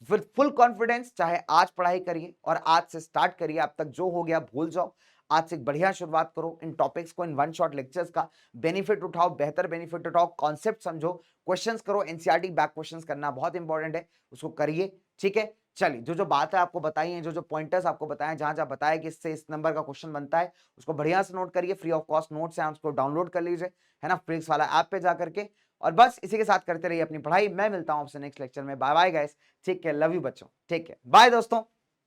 फिर फुल कॉन्फिडेंस, चाहे आज पढ़ाई करिए और आज से स्टार्ट करिए, अब तक जो हो गया भूल जाओ, आज से एक बढ़िया शुरुआत करो। इन टॉपिक्स को, इन वन शॉट लेक्चर्स का बेनिफिट उठाओ, बेहतर बेनिफिट उठाओ, कॉन्सेप्ट समझो, क्वेश्चंस करो, एनसीईआरटी बैक क्वेश्चंस करना बहुत इंपॉर्टेंट है, उसको करिए, ठीक है। चलिए, जो जो बात है आपको बताई है, जो जो पॉइंटर्स आपको बताएं, जहां जहां बताया कि इससे इस नंबर का क्वेश्चन बनता है, उसको बढ़िया से नोट करिए। फ्री ऑफ कॉस्ट नोट्स हैं, उसको डाउनलोड कर लीजिए, है ना, फ्रिक्स वाला ऐप पे जा करके। और बस इसी के साथ करते रहिए अपनी पढ़ाई। मैं मिलता हूं आपसे नेक्स्ट लेक्चर में। Bye bye guys, take care, love you बच्चों, टेक केयर, बाय दोस्तों।